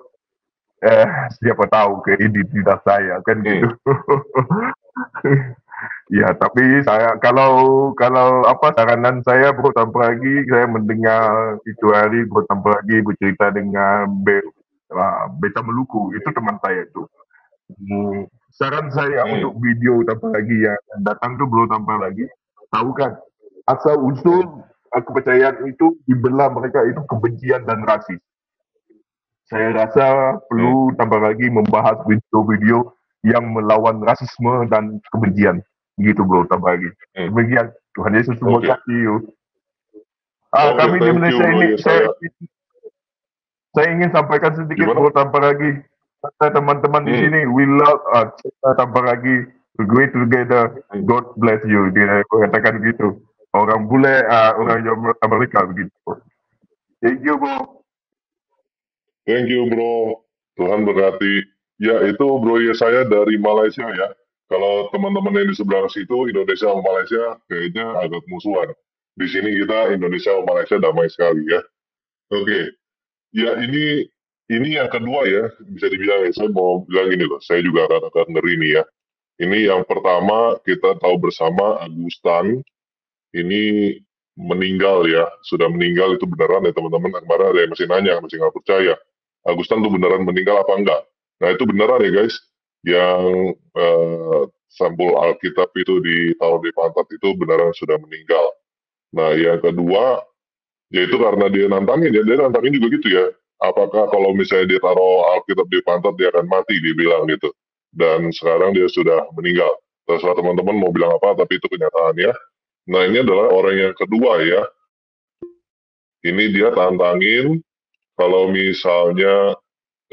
siapa tahu ke identitas saya kan gitu. Ya, tapi saya kalau saranan saya bertambah lagi, saya mendengar itu hari bertambah lagi bercerita dengan Beta Meluku, itu teman saya itu. Saran saya untuk video tambah lagi yang datang tuh belum tambah lagi, tahu kan asal usul kepercayaan itu dibelah mereka itu kebencian dan rasis. Saya rasa perlu tambah lagi membahas video-video yang melawan rasisme dan kebencian. Begitu bro, tambah lagi. Demikian, Tuhan Yesus memberkati you. Kami di Malaysia ini, saya ingin sampaikan sedikit bro, tambah lagi. Teman-teman di sini, we love tambah lagi, we go together, God bless you. Dia katakan begitu. Orang bule, orang Amerika begitu. Thank you bro. Thank you bro, Tuhan berkati. Ya itu bro ya saya dari Malaysia ya. Kalau teman-teman yang di sebelah situ Indonesia sama Malaysia kayaknya agak musuhan. Di sini kita Indonesia sama Malaysia damai sekali ya. Oke. Ya ini yang kedua ya, bisa dibilang ya, saya mau bilang ini loh, saya juga agak ngeri nih ya. Ini yang pertama kita tahu bersama Agustan ini meninggal ya, sudah meninggal itu beneran ya teman-teman. Kemarin ada yang masih nanya, masih nggak percaya. Agustan tuh beneran meninggal apa enggak? Nah itu beneran ya guys, yang sampul Alkitab itu ditaruh di pantat itu beneran sudah meninggal. Nah yang kedua, yaitu karena dia nantangin juga gitu ya. apakah kalau misalnya dia taruh Alkitab di pantat dia akan mati, dia bilang gitu. Dan sekarang dia sudah meninggal. Terserah teman-teman mau bilang apa, tapi itu kenyataannya. Nah, ini adalah orang yang kedua ya. Ini dia tantangin kalau misalnya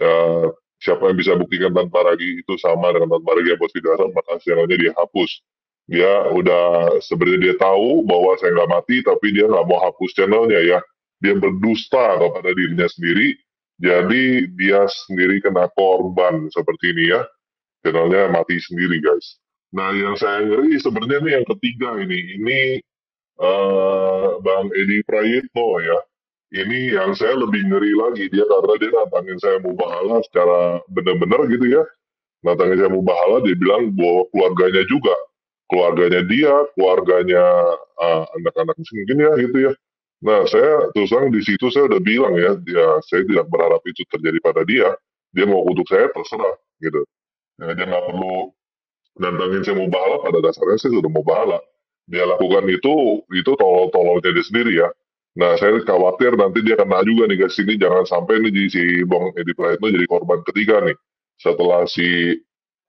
eh, siapa yang bisa buktikan tanpa ragi itu sama dengan tanpa ragi yang buat video asal, maka channelnya dia hapus. Dia udah sebenarnya dia tahu bahwa saya nggak mati, tapi dia nggak mau hapus channelnya ya. Dia berdusta kepada dirinya sendiri, jadi dia sendiri kena korban seperti ini ya. Channelnya mati sendiri guys. Nah yang saya ngeri sebenarnya nih yang ketiga ini Bang Edi Prayitno ya. Ini yang saya lebih ngeri lagi dia karena dia nantangin saya mubahala secara benar-benar gitu ya. Nantangin saya mubahala, dia bilang bahwa keluarganya juga, keluarganya dia, keluarganya anak-anak mungkin ya gitu ya. Nah saya terus terang di situ saya udah bilang ya, saya tidak berharap itu terjadi pada dia. Dia mau kutuk saya terserah gitu. Ya, dia nggak perlu nantangin saya mubahala, pada dasarnya saya sudah mubahala. Dia lakukan itu tolol-tololnya dia sendiri ya. Nah, saya khawatir nanti dia kena juga nih guys, ini jangan sampai nih si Bang Edi Prayitno jadi korban ketiga nih. Setelah si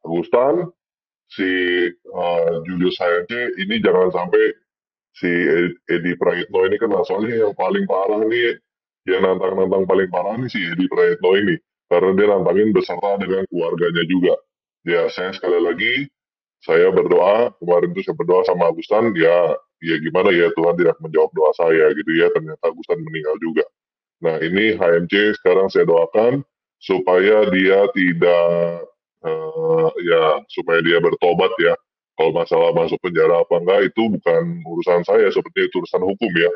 Agustan, si Julius HMC, ini jangan sampai si Edi Prayitno ini kena. Soalnya yang paling parah nih, yang nantang-nantang paling parah nih si Edi Prayitno ini. Karena dia nantangin beserta dengan keluarganya juga. Ya, saya sekali lagi, saya berdoa, kemarin itu saya berdoa sama Agustan, ya gimana ya Tuhan tidak menjawab doa saya gitu ya, ternyata Agustan meninggal juga. Nah ini HMC sekarang saya doakan supaya dia tidak, supaya dia bertobat ya. Kalau masalah masuk penjara apa enggak itu bukan urusan saya, seperti itu urusan hukum ya.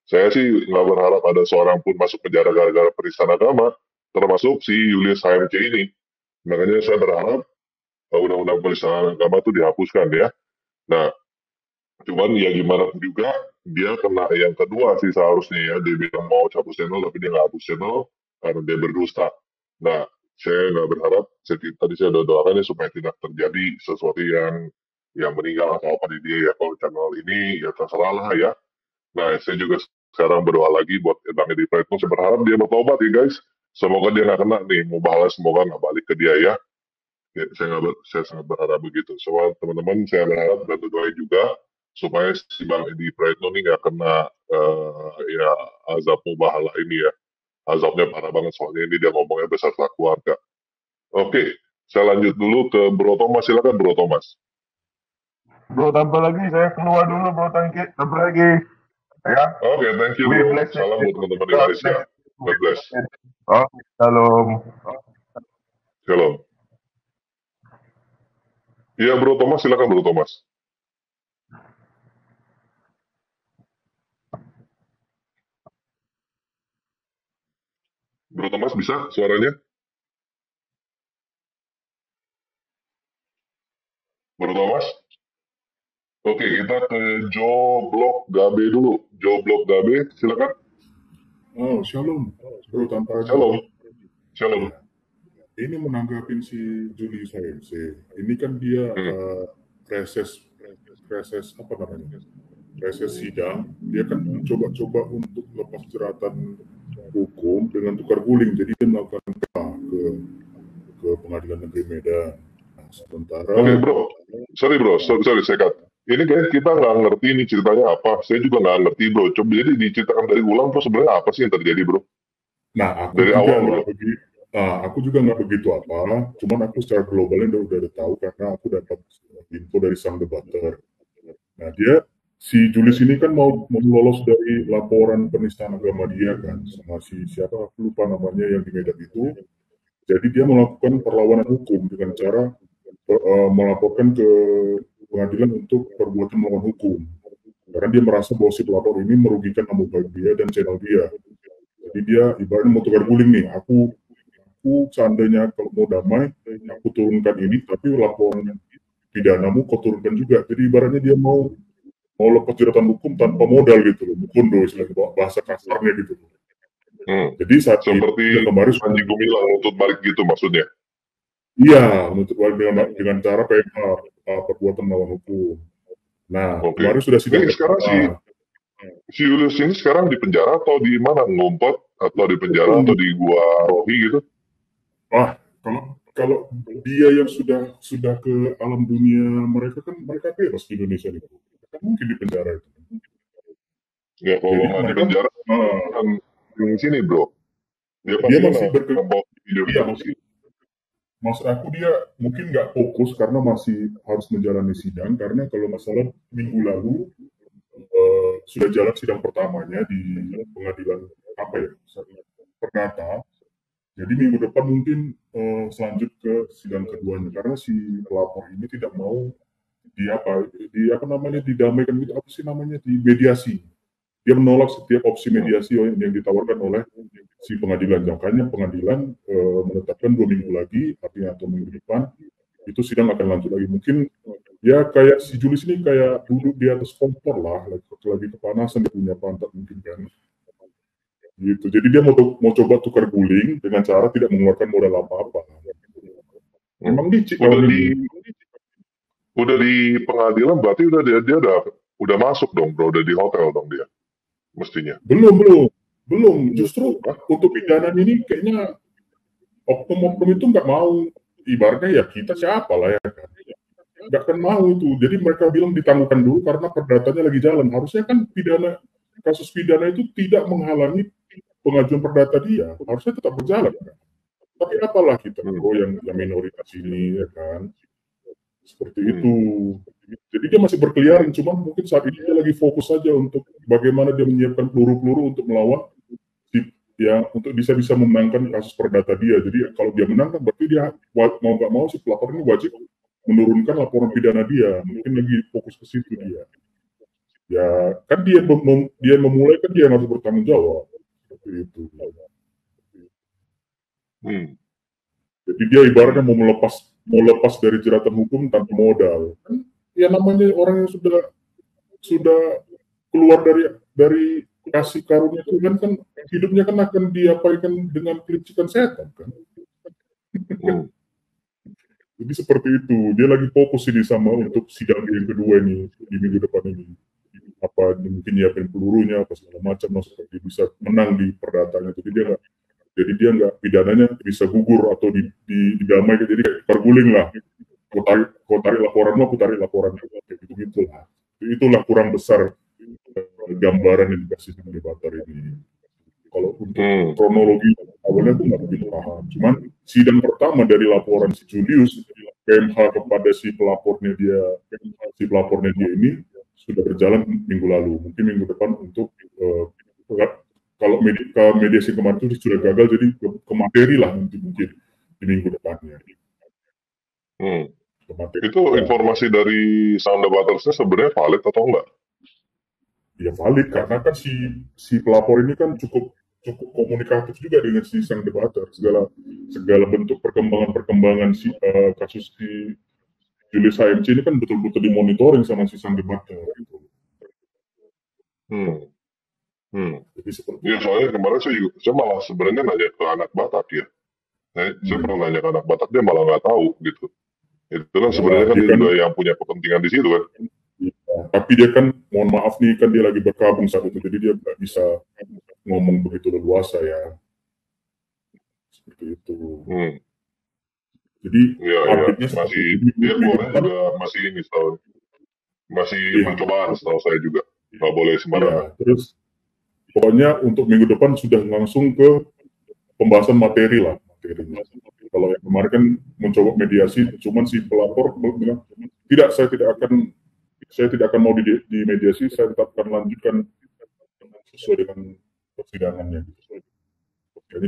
Saya sih nggak berharap ada seorang pun masuk penjara gara-gara penistaan agama, termasuk si Julius HMC ini. Makanya saya berharap undang-undang penistaan agama itu dihapuskan ya. Nah, cuman ya gimana pun juga dia kena yang kedua sih seharusnya ya. Dia bilang mau hapus channel tapi dia nggak hapus channel karena dia berdusta. Nah, saya nggak berharap, tadi saya udah doakan ya supaya tidak terjadi sesuatu yang meninggal atau apa di dia ya. Kalau channel ini ya terserah lah ya. Nah, saya juga sekarang berdoa lagi buat Bang Edi Prayitno. Saya berharap dia bertobat ya guys. Semoga dia nggak kena nih, mau balas semoga nggak balik ke dia ya. Ya, saya sangat berharap begitu. Soal teman-teman, saya berharap dan berdoa juga supaya si Bang Edi Prayitno ini nggak kena ya azab mubahala ini ya. Azabnya parah banget soalnya ini dia ngomongnya beserta keluarga. Oke, saya lanjut dulu ke Bro Thomas. Silakan Bro Thomas. Bro, tanpa lagi saya keluar dulu bro, tanpa lagi. Ya. Oke, thank you bro. Salam buat teman-teman Indonesia. God bless. Oke, salam. Shalom. Iya Bro Thomas, silakan Bro Thomas. Bro Thomas bisa suaranya? Bro Thomas? Oke, kita ke Joe Blok Gabe dulu. Joe Blok Gabe, silakan. Oh, shalom. Bro, tanpa Shalom. Shalom. ini menanggapin si Julius HMC. Ini kan dia reses apa namanya? Reses sidang. Dia kan coba-coba untuk lepas jeratan hukum dengan tukar guling. Jadi dia melakukan ke Pengadilan Negeri Medan. Nah, sementara. Oke bro, sorry saya cut. Ini kayak kita nggak ngerti ini ceritanya apa. Saya juga nggak ngerti bro. Coba jadi diceritakan dari ulang bro, sebenarnya apa sih yang terjadi bro? Nah, dari awal bro. Aku juga nggak begitu apa, cuman aku secara globalnya udah tahu karena aku dapat info dari sang debater. Nah si Julius ini kan mau lolos dari laporan penistaan agama dia kan, sama si siapa aku lupa namanya yang di Medan itu. Jadi dia melakukan perlawanan hukum dengan cara melaporkan ke pengadilan untuk perbuatan melawan hukum. Karena dia merasa bahwa si pelapor ini merugikan nama baik dia dan channel dia. Jadi dia ibaratnya mau tukar guling nih, aku seandainya kalau mau damai, aku turunkan ini, tapi laporan pidanamu kau turunkan juga. Jadi ibaratnya dia mau lepas jeratan hukum tanpa modal gitu loh, mukondo istilahnya bahasa kasarnya gitu. Jadi saat seperti kemarin Panji Gumilang untuk balik gitu maksudnya? Iya, untuk balik dengan cara PMA, perbuatan melawan hukum. Nah, kemarin sudah sidang. Sekarang sih si Julius ini sekarang di penjara atau di mana? Ngumpet atau di penjara atau di gua Rohi gitu? Ah, kalau dia yang sudah ke alam dunia mereka kan mereka bebas di Indonesia itu. Kan mungkin di penjara itu. Ya kalau Jadi nggak di mereka penjara kan di sini bro. Dia dia pasti masih ngebawa video iya, terus sih. maksud aku dia mungkin nggak fokus karena masih harus menjalani sidang karena kalau nggak salah minggu lalu sudah jalan sidang pertamanya di pengadilan apa ya perdata. Jadi minggu depan mungkin selanjut ke sidang keduanya karena si pelapor ini tidak mau di apa namanya didamaikan gitu apa sih namanya di mediasi. Dia menolak setiap opsi mediasi yang ditawarkan oleh si pengadilan. Makanya pengadilan menetapkan 2 minggu lagi, artinya atau minggu depan itu sidang akan lanjut lagi. Mungkin ya kayak si Julius ini kayak duduk di atas kompor lah, lagi kepanasan dia punya pantat mungkin kan. Gitu. Jadi dia mau coba tukar guling dengan cara tidak mengeluarkan modal apa-apa. Memang licik Udah orang di ini. udah di pengadilan berarti udah dia udah masuk dong bro, udah di hotel dong dia mestinya. Belum. Justru untuk pidana ini kayaknya oknum-oknum itu nggak mau. Ibaratnya ya kita siapa lah ya kan. Nggak akan mau itu. Jadi mereka bilang ditangguhkan dulu karena perdatanya lagi jalan. Harusnya kan kasus pidana itu tidak menghalangi pengajuan perdata dia. Harusnya tetap berjalan kan. Tapi apalah kita yang minoritas ini ya kan. Seperti itu. Jadi dia masih berkeliaran, cuma mungkin saat ini dia lagi fokus saja untuk bagaimana dia menyiapkan peluru-peluru untuk melawan ya untuk bisa memenangkan kasus perdata dia. Jadi kalau dia menang kan berarti dia mau nggak mau si pelapor ini wajib menurunkan laporan pidana dia. Mungkin lagi fokus ke situ dia. Ya kan dia memulai kan dia harus bertanggung jawab. Seperti itu. Jadi dia ibaratnya mau lepas dari jeratan hukum tanpa modal. Ya namanya orang yang sudah keluar dari kasih karunia Tuhan kan hidupnya kan akan diapakan dengan kelicikan setan kan. Jadi seperti itu. Dia lagi fokus ini sama untuk sidang yang kedua ini di minggu depan ini. Apa mungkin nyiapin pelurunya apa segala macam supaya dia bisa menang di perdatanya. Jadi dia nggak pidananya bisa gugur atau didamaikan. Jadi kayak perguling lah. Kau tarik laporanmu, aku tarik laporan kayak gitu lah. Itulah kurang besar gambaran yang dikasih sama debater ini. Kalau untuk kronologi awalnya aku nggak begitu paham. Cuman sidang pertama dari laporan si Julius PMH kepada si pelapornya dia ini sudah berjalan minggu lalu. Mungkin minggu depan untuk kalau mediasi kemarin itu sudah gagal, jadi ke materi lah mungkin di minggu depannya. Itu informasi dari Sound Debaters-nya sebenarnya valid atau enggak? Ya valid, karena kan si pelapor ini kan cukup komunikatif juga dengan si sang debater. Segala bentuk perkembangan kasus si Julius HMC ini kan betul-betul dimonitoring sama si sang debater. Gitu. Jadi seperti ya soalnya kemarin saya malah sebenarnya nanya ke anak Batak ya. Saya pernah nanya ke anak Batak, dia malah nggak tahu gitu. Itu kan sebenarnya kan dia juga yang punya kepentingan di situ kan. Ya, tapi dia kan, mohon maaf nih, kan dia lagi berkabung saat itu, jadi dia nggak bisa ngomong begitu leluasa ya. Seperti itu. Jadi ya masih dia keluarnya juga masih ini masih pencobaan setahu saya juga, nggak boleh sembarangan. Terus pokoknya untuk minggu depan sudah langsung ke pembahasan materi lah materinya. Kalau yang kemarin kan mencoba mediasi, cuman si pelapor bilang tidak, saya tidak akan mau di mediasi, saya tetap akan lanjutkan sesuai dengan persidangannya. Jadi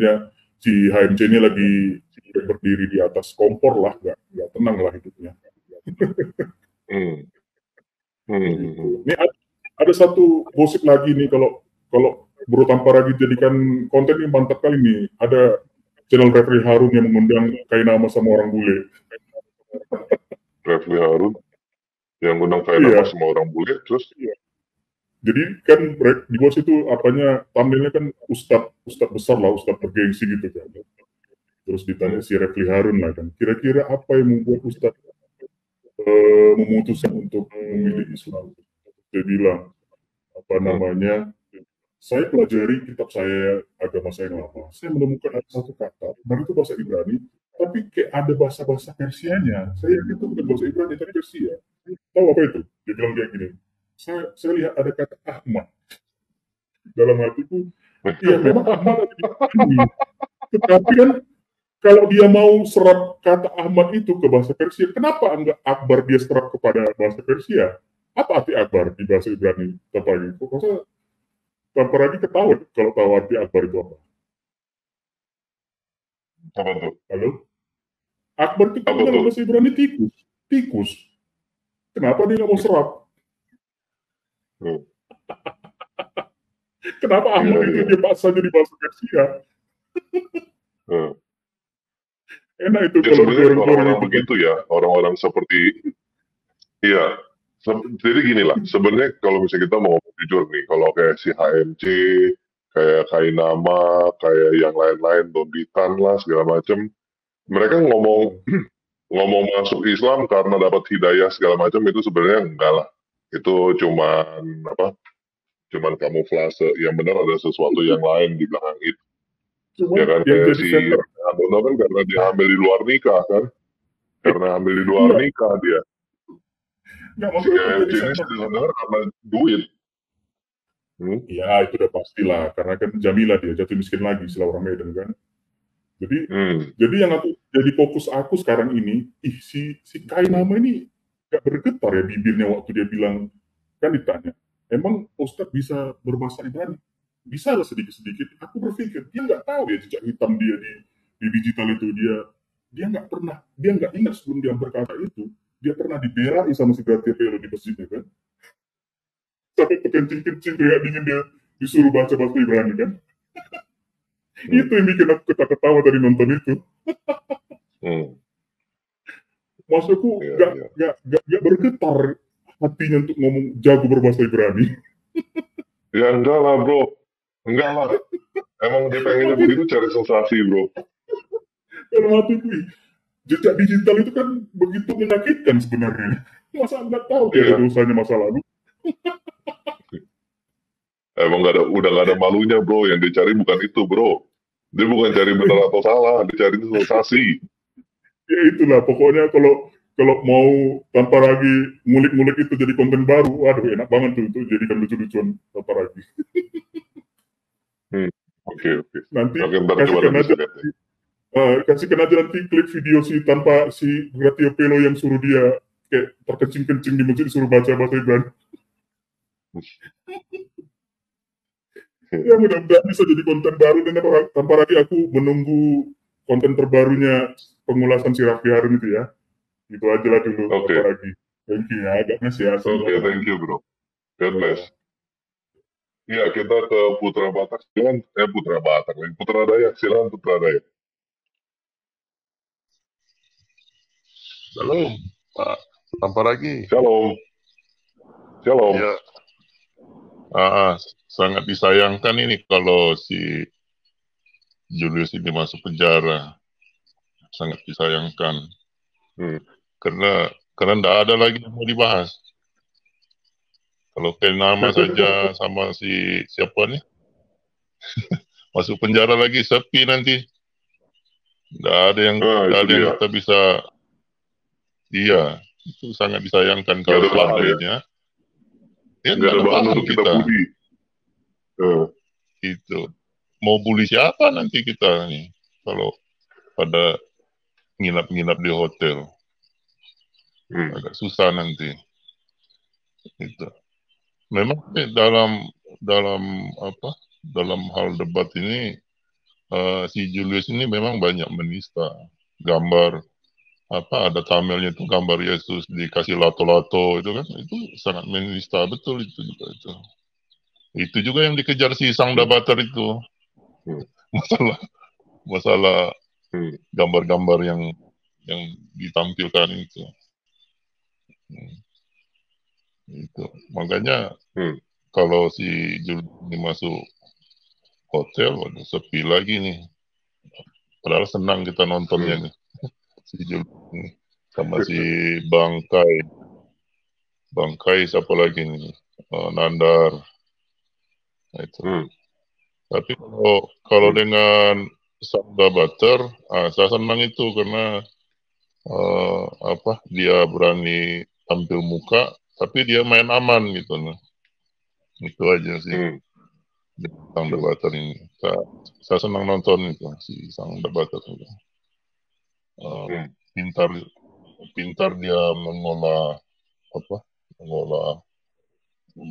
si HMC ini lagi berdiri di atas kompor lah, nggak tenang lah hidupnya. Ini ada satu gosip lagi nih, kalau Bro Tampar lagi jadikan konten ini mantap kali nih. Ada channel Refli Harun yang mengundang Kainama sama orang bule. Refli Harun yang ngundang Kainama sama orang bule, terus? Jadi kan di bawah situ apanya, thumbnailnya kan ustadz besar lah, ustadz bergengsi gitu kan. Terus ditanya si Refli Harun lah kan, kira-kira apa yang membuat ustadz memutuskan untuk memilih Islam? Dia bilang, apa namanya, saya pelajari kitab saya, agama saya yang lama. Saya menemukan ada satu kata, benar itu bahasa Ibrani, tapi kayak ada bahasa-bahasa Persianya. Saya yakin itu bukan bahasa Ibrani, tapi Persia. Tahu apa itu? Dia bilang kayak gini. Saya lihat ada kata Ahmad. Dalam hatiku, iya memang Ahmad ada di Ibrani. Tetapi kan kalau dia mau serap kata Ahmad itu ke bahasa Persia, kenapa enggak Akbar dia serap kepada bahasa Persia? Apa arti Akbar di bahasa Ibrani? Tanpa lagi ketahuan kalau tahu arti Akbar itu apa. Apa tuh? Halo? Akbar itu kan dalam bahasa Ibrani tikus. Tikus. Kenapa dia nggak mau serap? Kenapa Ahmad itu dia paksa jadi bahasa Persia? Enak itu Ya, kalau sebenarnya orang-orang itu. begitu ya, orang-orang seperti, iya. Jadi gini lah, sebenarnya kalau misalnya kita mau ngomong jujur nih, kalau kayak si HMC, kayak Kainama, kayak yang lain-lain, Dombitan lah segala macem, mereka ngomong masuk Islam karena dapat hidayah segala macam itu sebenarnya enggak lah. Itu cuman kamuflase. Yang benar ada sesuatu yang lain di belakang itu. Ya kan, kayak si Abono kan karena dia hamil di luar nikah kan, karena hamil di luar nikah dia. Si KMC ini sebenarnya karena duit. Ya itu udah pastilah, karena kan Jamila dia jatuh miskin lagi setelah orang Medan kan. Jadi yang aku jadi fokus aku sekarang ini, si Kainama ini gak bergetar ya bibirnya waktu dia bilang, kan ditanya, emang Ustadz bisa berbahasa Ibrani? Bisa lah sedikit-sedikit. Aku berpikir dia nggak tahu ya jejak hitam dia di digital itu, dia nggak pernah, dia nggak ingat sebelum dia berkata itu, dia pernah diberai sama si Gratiapelo di masjidnya kan. Sampai kekencing-kencing kayak dingin dia disuruh baca bahasa Ibrani kan. Itu yang bikin aku ketawa tadi nonton itu. Maksudku gak bergetar hatinya untuk ngomong jago berbahasa Ibrani. Ya enggak lah bro, enggak lah. Emang dia pengennya begitu cari sensasi bro. Dalam hatiku, jejak digital itu kan begitu menyakitkan sebenarnya. Masa nggak tahu dia ada dosanya masa lalu? Emang udah nggak ada malunya bro, yang dicari bukan itu bro. Dia bukan cari benar atau salah, dia cari sensasi. Ya itulah, pokoknya kalau mau tanpa lagi ngulik-ngulik itu jadi konten baru, waduh enak banget tuh jadikan lucu-lucuan tanpa lagi. Oke. Nanti coba kasihkan aja nanti klik video tanpa si Gratiapelo yang suruh dia kayak terkencing-kencing di masjid disuruh baca bahasa Ibrani. Ya mudah-mudahan bisa jadi konten baru, dan tanpa lagi aku menunggu konten terbarunya pengulasan si Raffi Harun itu ya. Itu aja lah dulu, tanpa lagi. Thank you ya, agak mes ya. Oke, thank you bro. God bless. Ya, kita ke Putra Batak. Putra Dayak, silakan Putra Dayak. Shalom, Pak. Tanpa lagi. Shalom. Ya. Sangat disayangkan ini kalau si Julius ini masuk penjara. Sangat disayangkan. Karena tidak ada lagi yang mau dibahas. Kalau Kainama saja sama si siapa nih masuk penjara lagi, sepi nanti. Tidak ada yang kita bisa. Iya, itu sangat disayangkan kalau seandainya. Ya, nggak ada bahan untuk kita bully. Itu mau bully siapa nanti kita nih kalau pada nginap-nginap di hotel. Agak susah nanti. Itu. Memang dalam hal debat ini si Julius ini memang banyak menista. Gambar ada thumbnailnya itu gambar Yesus dikasih lato-lato itu kan, itu sangat menista betul itu juga itu. Itu juga yang dikejar si sang debater itu. Masalah gambar-gambar yang ditampilkan itu. Itu makanya kalau si Julius ini masuk hotel, waduh sepi lagi nih. Padahal senang kita nontonnya nih. Si Julius ini sama si Bangkai siapa lagi nih, Nandar Nah, itu. Hmm. Tapi kalau dengan Sabda Butter, saya senang itu karena dia berani tampil muka, tapi dia main aman gitu. Nah. Itu aja sih. Sang Butter ini. Saya senang nonton itu si Sang Butter itu. Pintar dia mengolah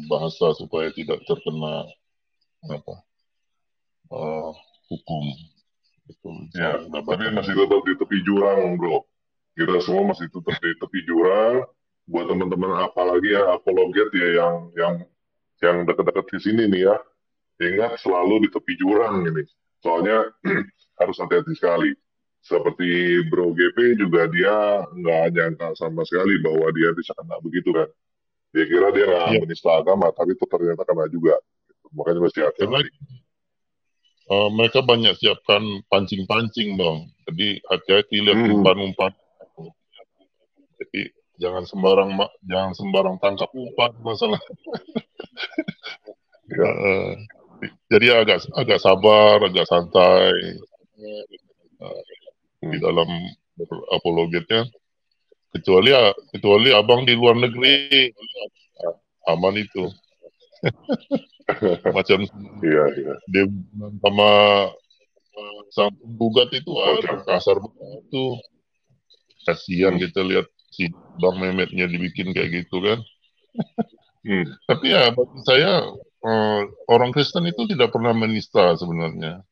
bahasa supaya tidak terkena hukum. Itu Ya, tapi masih tetap di tepi jurang, bro. Kita semua masih tetap di tepi jurang. Buat teman-teman apalagi ya apologet ya yang dekat-dekat di sini nih ya, ingat selalu di tepi jurang ini. Soalnya harus hati-hati sekali. Seperti Bro GP juga dia nggak nyangka sama sekali bahwa dia bisa kena begitu kan. Dia kira dia nggak menista agama, tapi itu ternyata kena juga. Makanya mesti hati-hati. Mereka banyak siapkan pancing-pancing dong. Jadi hati-hati lihat umpan-umpan. Jadi jangan sembarang tangkap umpan masalah. Jadi agak sabar, agak santai di dalam apologetnya. Kecuali abang di luar negeri aman itu. Macam dia sama sang penggugat itu kasar banget itu. Kasihan kita lihat si Bang Mehmetnya dibikin kayak gitu kan. Tapi ya bagi saya orang Kristen itu tidak pernah menista sebenarnya.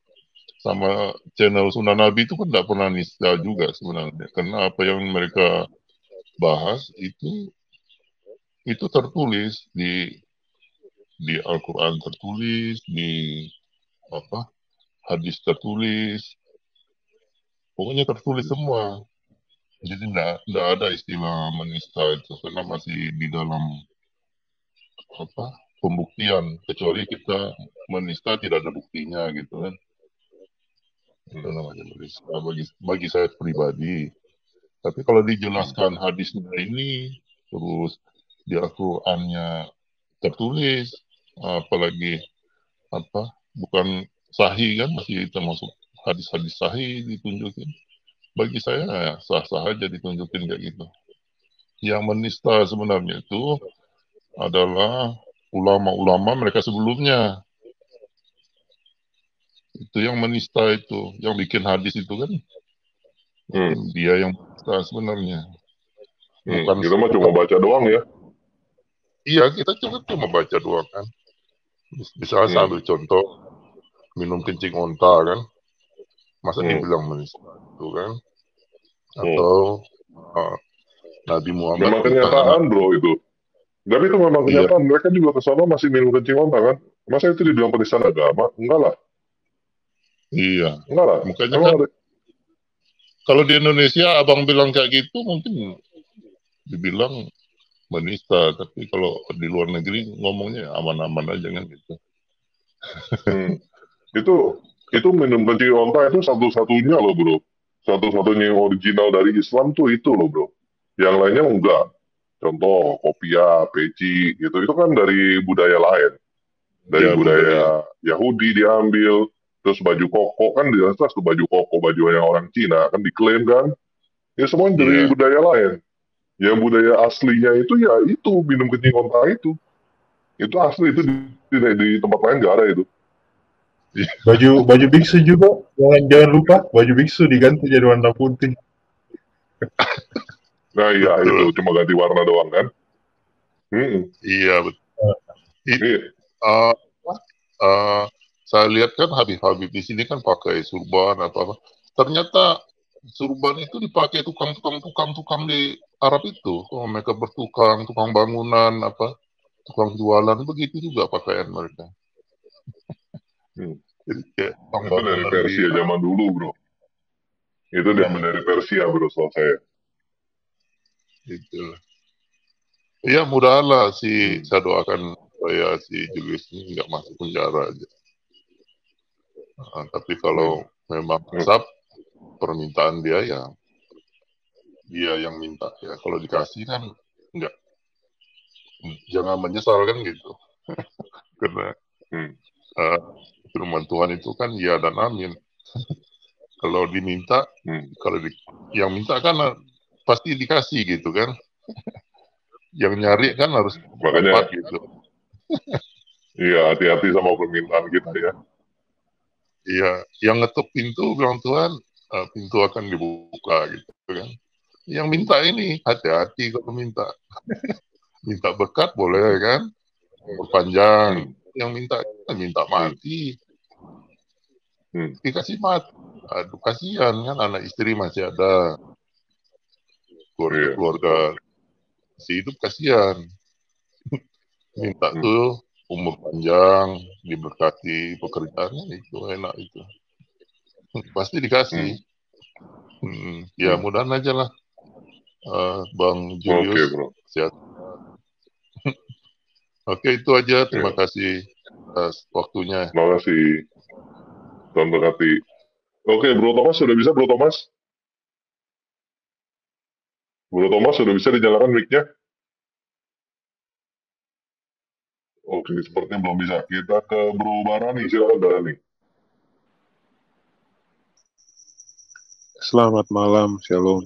Sama channel Sunan Nabi itu kan tidak pernah nista juga sebenarnya. Karena apa yang mereka bahas itu tertulis di Al-Quran, tertulis di hadis tertulis, pokoknya tertulis semua. Jadi tidak ada istilah menista itu karena masih di dalam pembuktian, kecuali kita menista tidak ada buktinya gitu kan. Itu namanya menista bagi saya pribadi. Tapi kalau dijelaskan hadisnya ini, terus di Al-Qurannya tertulis, apalagi bukan sahih kan, masih termasuk hadis-hadis sahih ditunjukin. Bagi saya ya sah-sah aja ditunjukin kayak gitu. Yang menista sebenarnya itu adalah ulama-ulama mereka sebelumnya. Itu yang menista itu, yang bikin hadis itu kan. Dia yang menista sebenarnya. Bukan kita mah cuma baca doang ya. Iya, kita cuma baca doang kan. Misalnya saya ambil contoh, minum kencing onta kan. Masa dibilang menista itu kan. Atau Nabi Muhammad. Memang kenyataan bro itu. Tapi itu memang kenyataan. Mereka juga ke sana masih minum kencing onta kan. Masa itu dibilang penistaan agama? Enggak lah. Iya. Enggak lah. Makanya kan kalau di Indonesia abang bilang kayak gitu mungkin dibilang menista. Tapi kalau di luar negeri ngomongnya aman-aman aja kan gitu. Itu minum kencing onta itu satu-satunya loh bro. Satu-satunya yang original dari Islam tuh itu loh bro. Yang lainnya enggak. Contoh kopiah, peci gitu. Itu kan dari budaya lain. Dari budaya Yahudi diambil. Terus baju koko kan jelas tuh baju koko, baju yang orang Cina kan diklaim kan. Ya semuanya dari budaya lain. Yang budaya aslinya itu ya itu minum kencing onta itu. Itu asli itu di tempat lain nggak ada itu. Baju biksu juga, jangan lupa baju biksu diganti jadi warna putih. Nah iya itu cuma ganti warna doang kan. Iya betul. Saya lihat kan Habib-Habib di sini kan pakai surban apa. Ternyata surban itu dipakai tukang di Arab itu. Kalau mereka bertukang, tukang bangunan tukang jualan begitu juga pakaian mereka. Jadi kayak itu dari Persia zaman dulu bro. Itu zaman dari Persia bro soal saya. Gitu. Iya mudah-mudahan saya doakan supaya si Julius ini nggak masuk penjara aja. Tapi kalau memang besar permintaan dia ya dia yang minta ya. Kalau dikasih kan jangan menyesal kan gitu. Karena firman Tuhan itu kan ya dan amin. Kalau diminta, yang minta kan pasti dikasih gitu kan. Yang nyari kan harus Makanya, dapat gitu. iya, hati-hati sama permintaan kita ya. Iya, yang ngetuk pintu bilang Tuhan, pintu akan dibuka gitu kan. Yang minta ini hati-hati kalau minta. Minta berkat boleh kan, berpanjang. Yang minta mati. Dikasih mati. Aduh kasihan kan, anak istri masih ada. Keluarga si hidup kasihan. Minta tuh umur panjang, diberkati pekerjaannya, itu enak itu. Pasti dikasih. Ya mudahan aja lah. Bang Julius, sehat. Oke, itu aja. Terima kasih atas waktunya. Terima kasih. Tuhan berkati. Oke, Bro Thomas sudah bisa, Bro Thomas? Bro Thomas sudah bisa dinyalakan mic-nya? Oke, sepertinya belum bisa. Kita ke Bro Barani. Silakan Barani. Selamat malam, Shalom.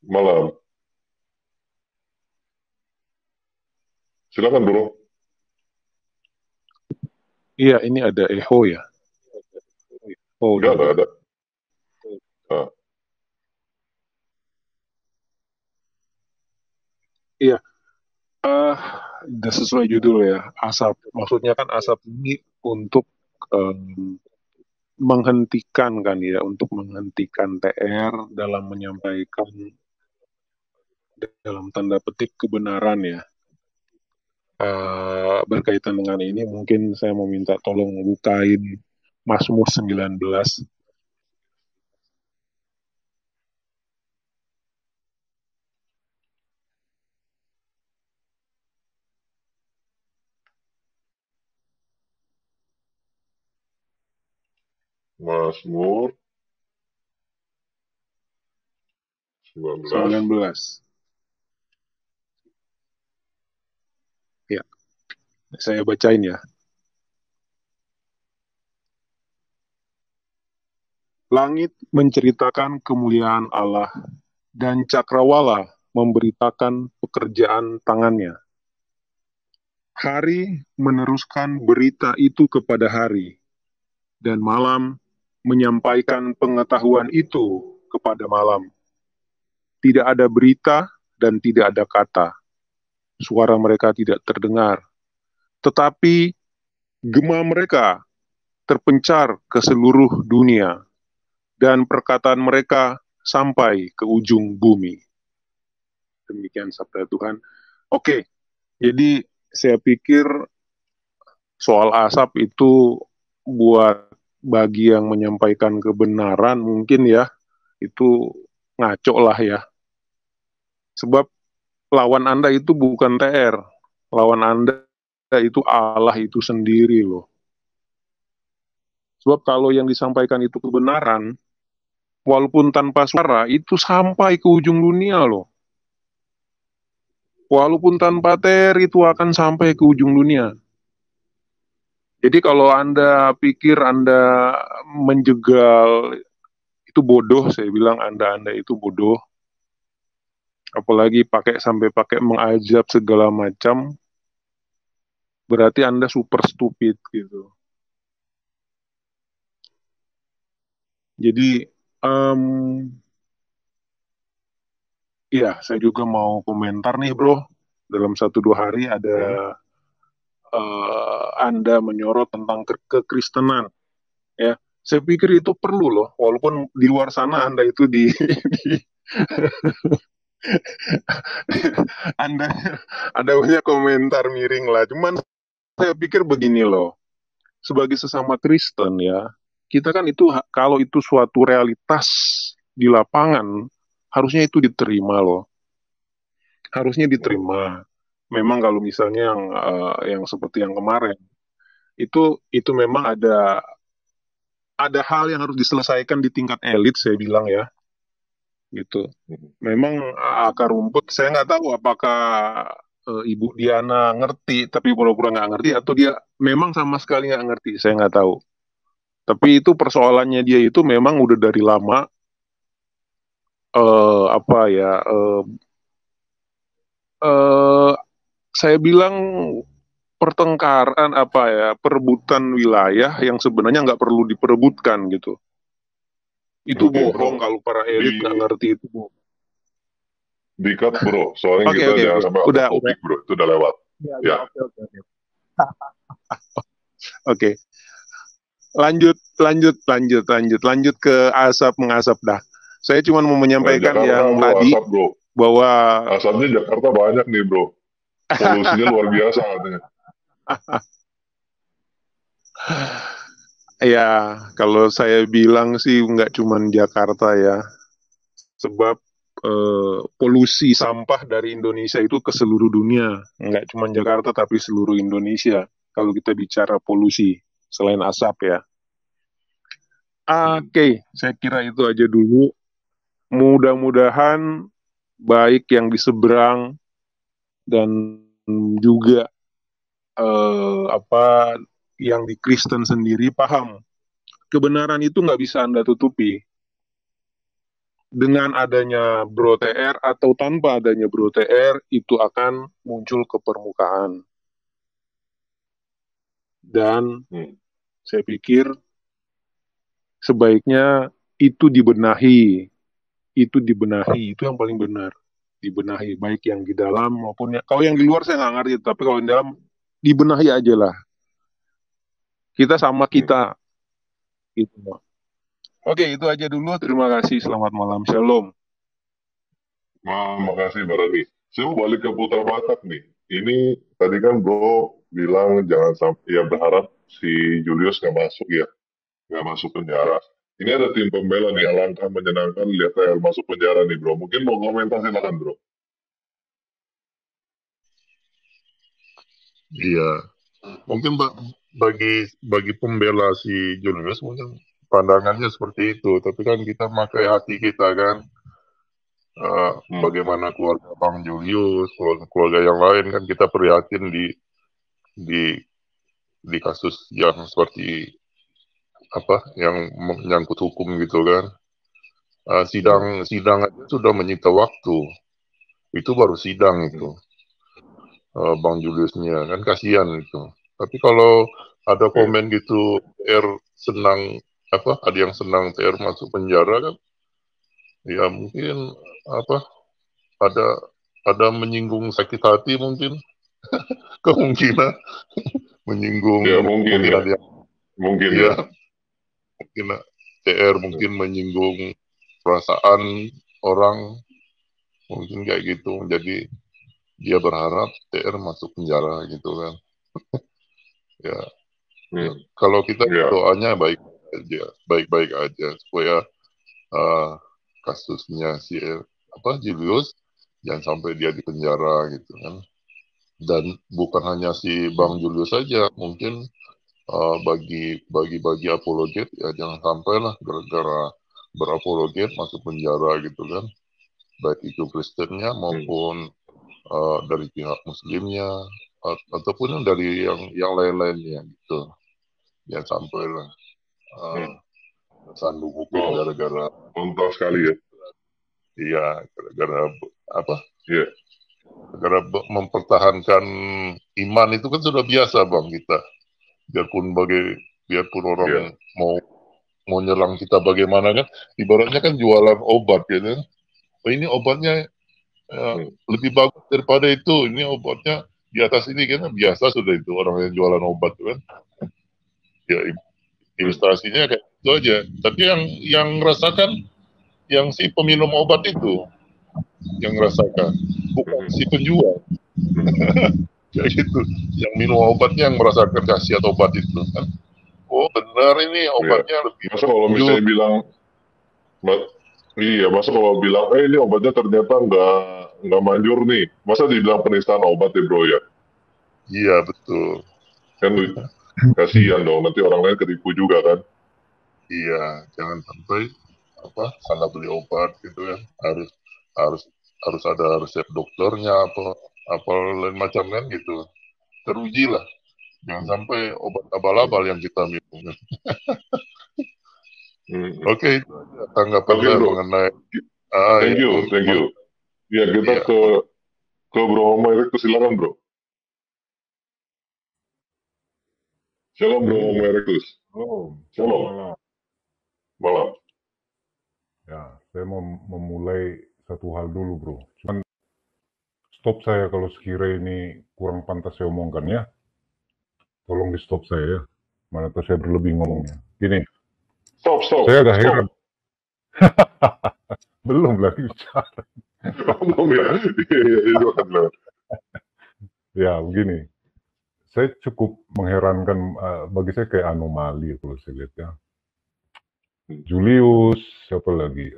Malam. Silakan, Bro. Iya, ini ada echo ya? Oh, enggak ada. Iya, udah sesuai judul ya, asap. Maksudnya kan asap ini untuk menghentikan kan ya, untuk menghentikan TR dalam menyampaikan dalam tanda petik kebenaran ya. Berkaitan dengan ini mungkin saya mau minta tolong bukain Mazmur 19. Mazmur 19. Ya, saya bacain ya. Langit menceritakan kemuliaan Allah, dan cakrawala memberitakan pekerjaan tangannya. Hari meneruskan berita itu kepada hari, dan malam menyampaikan pengetahuan itu kepada malam. Tidak ada berita dan tidak ada kata. Suara mereka tidak terdengar. Tetapi gema mereka terpencar ke seluruh dunia, dan perkataan mereka sampai ke ujung bumi. Demikian sabda Tuhan. Oke, jadi saya pikir soal asap itu buat bagi yang menyampaikan kebenaran mungkin ya, itu ngaco lah ya. Sebab lawan Anda itu bukan TR. Lawan Anda itu Allah itu sendiri loh. Sebab kalau yang disampaikan itu kebenaran, walaupun tanpa suara, itu sampai ke ujung dunia loh. Walaupun tanpa TR itu akan sampai ke ujung dunia. Jadi kalau Anda pikir Anda menjegal, itu bodoh, saya bilang Anda itu bodoh. Apalagi sampai pakai mengajab segala macam, berarti Anda super stupid gitu. Jadi, ya saya juga mau komentar nih bro. Dalam 1-2 hari ada Anda menyorot tentang kekristenan. Ya, saya pikir itu perlu loh, walaupun di luar sana Anda itu Anda ada banyak komentar miring lah. Cuman saya pikir begini loh, sebagai sesama Kristen ya, kita kan itu kalau itu suatu realitas di lapangan, harusnya itu diterima loh. Harusnya diterima. Memang kalau misalnya yang seperti yang kemarin, itu memang ada hal yang harus diselesaikan di tingkat elit, saya bilang ya, gitu. Memang akar rumput, saya nggak tahu apakah Ibu Diana ngerti tapi pura-pura nggak ngerti, atau dia memang sama sekali nggak ngerti, saya nggak tahu. Tapi itu persoalannya dia itu memang udah dari lama, apa ya, saya bilang pertengkaran, apa ya, perebutan wilayah yang sebenarnya nggak perlu diperebutkan gitu. Itu Oke, bohong bro. kalau para elit nggak ngerti itu bohong. Di-cut, bro. Soalnya Oke, kita oke, jangan sampai out of udah. topic, bro. Itu udah lewat. Ya. Oke. Oke. Lanjut ke asap mengasap dah. Saya cuma mau menyampaikan Jakarta, yang bro, tadi asap, bro. bahwa Asapnya Jakarta banyak nih, bro. Polusinya luar biasa katanya. ya kalau saya bilang sih nggak cuma Jakarta ya, sebab polusi sampah dari Indonesia itu ke seluruh dunia, nggak cuma Jakarta tapi seluruh Indonesia. Kalau kita bicara polusi selain asap ya. Oke, saya kira itu aja dulu. Mudah-mudahan baik yang di seberang dan juga apa yang di Kristen sendiri paham kebenaran itu nggak bisa Anda tutupi. Dengan adanya Bro TR atau tanpa adanya Bro TR, itu akan muncul ke permukaan. Dan saya pikir sebaiknya itu dibenahi. Itu yang paling benar. Dibenahi, baik yang di dalam maupun kalau yang di luar saya nggak ngerti, tapi kalau yang di dalam dibenahi aja lah. Kita sama kita. Gitu. Oke, itu aja dulu. Terima kasih. Selamat malam. Shalom. Makasih, Mbak Rani. Saya mau balik ke Putra Batak nih. Ini tadi kan bro bilang jangan sampai, ya berharap si Julius nggak masuk ya. Nggak masuk penjara. Ini ada tim pembela nih, alangkah menyenangkan lihat saya masuk penjara nih bro. Mungkin mau komentar silakan bro. Iya, mungkin bagi pembela si Julius mungkin pandangannya seperti itu, tapi kan kita pakai hati kita kan, bagaimana keluarga Bang Julius, keluarga yang lain kan kita prihatin di kasus yang seperti apa yang menyangkut hukum gitu kan. Sidang aja sudah menyita waktu, itu baru sidang itu. Bang Juliusnya kan kasihan itu. Tapi kalau ada komen gitu TR senang ada yang senang TR masuk penjara kan, ya mungkin ada menyinggung sakit hati mungkin. Kemungkinan menyinggung ya, mungkin TR mungkin menyinggung perasaan orang, mungkin kayak gitu. Jadi dia berharap TR masuk penjara gitu kan. ya kalau kita doanya baik-baik aja supaya kasusnya si Julius jangan sampai dia di penjara gitu kan. Dan bukan hanya si Bang Julius saja, mungkin bagi apologet ya jangan sampai lah gara-gara berapologet masuk penjara gitu kan. Baik itu Kristennya maupun dari pihak Muslimnya ataupun dari yang lain-lainnya gitu. Jangan sampai lah sandung hukum gara-gara kontra sekali ya. Iya, gara-gara gara mempertahankan iman itu kan sudah biasa Bang kita. Biarpun orang mau nyerang kita bagaimana kan, ibaratnya kan jualan obat gitu. Ini obatnya lebih bagus daripada itu. Ini obatnya di atas ini kan biasa sudah itu orang yang jualan obat kan. Ya ilustrasinya kayak itu aja. Tapi yang merasakan yang si peminum obat itu yang merasakan, bukan si penjual. Kayak gitu. Yang minum obatnya yang merasakan khasiat obat itu kan. Oh benar ini obatnya lebih. Masa kalau misalnya bilang, masa kalau bilang, ini obatnya ternyata nggak manjur nih. Masa dibilang penistaan obat ya bro ya? Iya betul. Kan kasihan dong, nanti orang lain ketipu juga kan? Iya, jangan sampai salah beli obat gitu kan. Harus ada resep dokternya apa lain macam kan gitu. Teruji lah. Jangan sampai obat abal-abal yang kita minum. Oke, itu aja tanggapan Oke, saya bro. mengenai Thank you, thank you. Ya, kita Iya. ke Bro Erectus, silakan, Bro. Shalom, Bro Erectus. Shalom. Malam. Ya, saya mau memulai satu hal dulu, bro. Cuman stop saya kalau sekira ini kurang pantas saya omongkan ya. Tolong di stop saya ya. Mana tahu saya berlebih ngomongnya. Gini. Stop. Saya agak heran. Belum lagi bicara. Belum ya? Iya, itu akan lewat. Ya, begini. Saya cukup mengherankan, bagi saya kayak anomali kalau saya lihat ya. Julius, siapa lagi?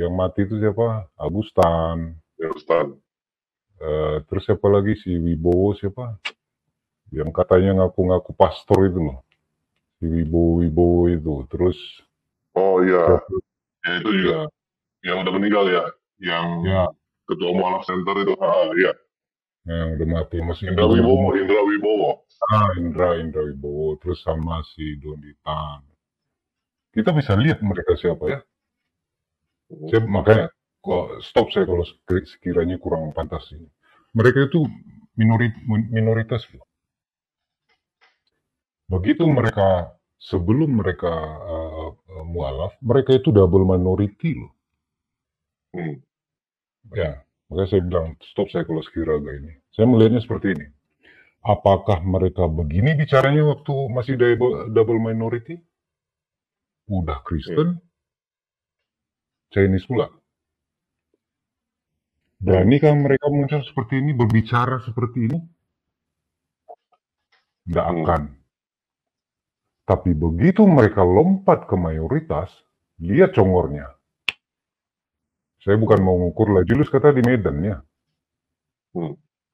Yang mati itu siapa? Agustan. Terus siapa lagi? Si Wibowo siapa? Yang katanya ngaku-ngaku pastor itu loh. Si Wibowo itu. Terus Oh iya. siapa? Ya itu juga. Yang udah meninggal ya. Yang ketua mualaf center itu. Iya. Yang udah mati. Masih Indra Wibowo. Indra Wibowo. Terus sama si Donitan. Kita bisa lihat mereka siapa ya. Saya makanya stop saya kalau sekiranya kurang pantas ini. Mereka itu minoritas. Begitu mereka sebelum mereka mualaf, mereka itu double minority loh. Ya, makanya saya bilang stop saya kalau sekira agak ini. Saya melihatnya seperti ini. Apakah mereka begini bicaranya waktu masih double minority? Udah Kristen, Chinese pula. Beranikah mereka muncul seperti ini, berbicara seperti ini? Tidak akan. Tapi begitu mereka lompat ke mayoritas, lihat congornya. Saya bukan mau ngukur lah. Julius kata di Medan ya.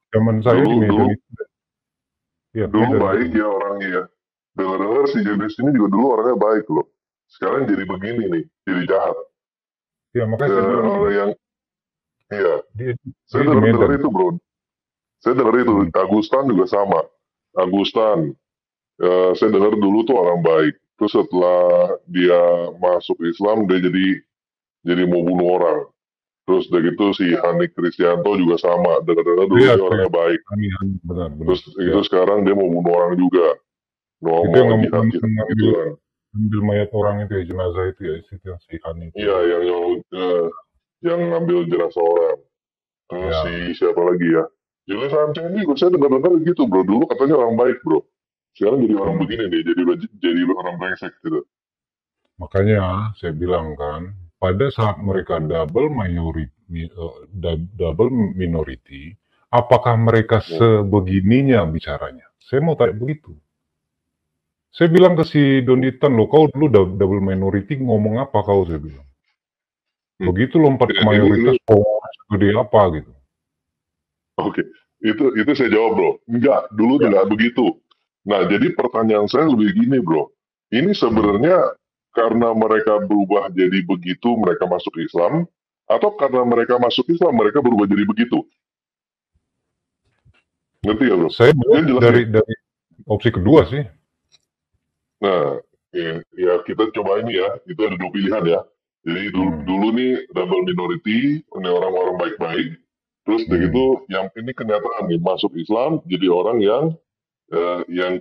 Zaman saya di Medan itu. Ya, dulu Medan baik itu. ya orangnya ya. Dengar-dengar si Julius ini juga dulu orangnya baik loh. Sekarang jadi begini nih, jadi jahat. Ya makanya saya bilang yang iya. Saya di dengar Medan. itu bro. Saya dengar itu. Agustan juga sama. Agustan. Saya dengar dulu tuh orang baik. Terus setelah dia masuk Islam, dia jadi mau bunuh orang. Terus dari gitu si Hanik Kristianto juga sama. Dengar-dengar dulu dia orangnya baik. Benar. Terus itu sekarang dia mau bunuh orang juga. Mau jihad gitu kan. Ambil mayat orang itu ya, jenazah itu ya, itu si Hanik. Iya, yang ngambil jenazah orang. Terus si siapa lagi ya? Julius Sanchez ini saya dengar-dengar gitu bro. Dulu katanya orang baik bro. Sekarang jadi orang begini nih, jadi orang brengsek gitu. Makanya saya bilang kan, pada saat mereka double minority, apakah mereka sebegininya bicaranya? Saya mau tanya begitu. Saya bilang ke si Donitan, loh kau dulu double minority ngomong apa kau, saya bilang. Begitu lompat ke mayoritas, gede apa gitu. Oke, itu saya jawab bro. Enggak, dulu enggak begitu. Nah, jadi pertanyaan saya lebih gini bro. Ini sebenarnya karena mereka berubah jadi begitu, mereka masuk Islam, atau karena mereka masuk Islam, mereka berubah jadi begitu? Ngerti ya bro? Saya dari opsi kedua sih. Nah, ya kita coba ini ya. Itu ada dua pilihan ya. Jadi dulu nih double minority, ini orang-orang baik-baik. Terus begitu, yang ini kenyataan nih masuk Islam jadi orang yang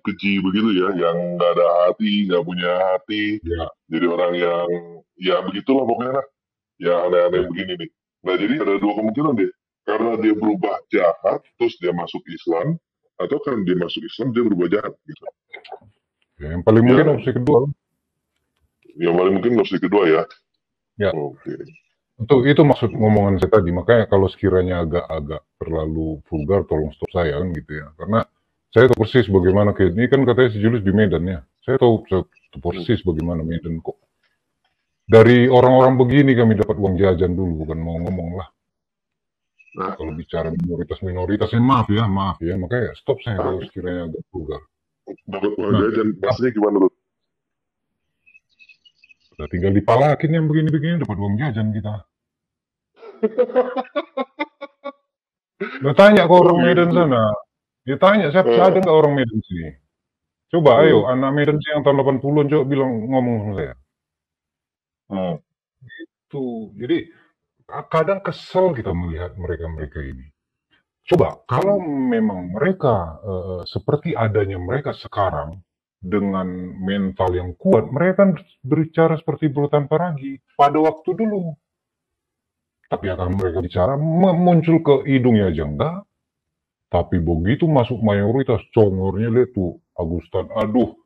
keji begitu ya, yang nggak ada hati, nggak punya hati. Jadi orang yang ya begitulah pokoknya lah. Ya aneh-aneh begini nih. Nah jadi ada dua kemungkinan deh. Karena dia berubah jahat, terus dia masuk Islam, atau karena dia masuk Islam dia berubah jahat gitu. Ya, yang paling mungkin opsi kedua. Yang paling mungkin opsi kedua ya. Ya. Oke. Itu maksud ngomongan saya tadi. Makanya kalau sekiranya agak terlalu vulgar, tolong stop saya kan gitu ya. Karena saya tahu persis bagaimana ini kan katanya si Julius di Medan ya. Saya tahu persis bagaimana Medan kok. Dari orang-orang begini kami dapat uang jajan dulu, bukan mau ngomong lah. Nah. Kalau bicara minoritas maaf ya. Makanya stop saya kalau sekiranya agak vulgar. Dapat uang jajan, maksudnya gimana tuh? Udah tinggal dipalakin yang begini-begini dapat uang jajan kita. Lo tanya ke orang Oh Medan gitu. sana. Dia tanya, siapa ada Eh, nggak orang Medan sini? Coba ayo, hmm, anak Medan sih yang tahun 80-an coba bilang ngomong sama saya. hmm, Tuh, jadi kadang kesel kita melihat mereka-mereka ini. Coba, kalau memang mereka seperti adanya mereka sekarang dengan mental yang kuat, mereka kan berbicara seperti bulu tanpa ragi pada waktu dulu. Tapi akan mereka bicara muncul ke hidungnya aja enggak. Tapi begitu masuk mayoritas, congornya lihat tuh Agustan. Aduh,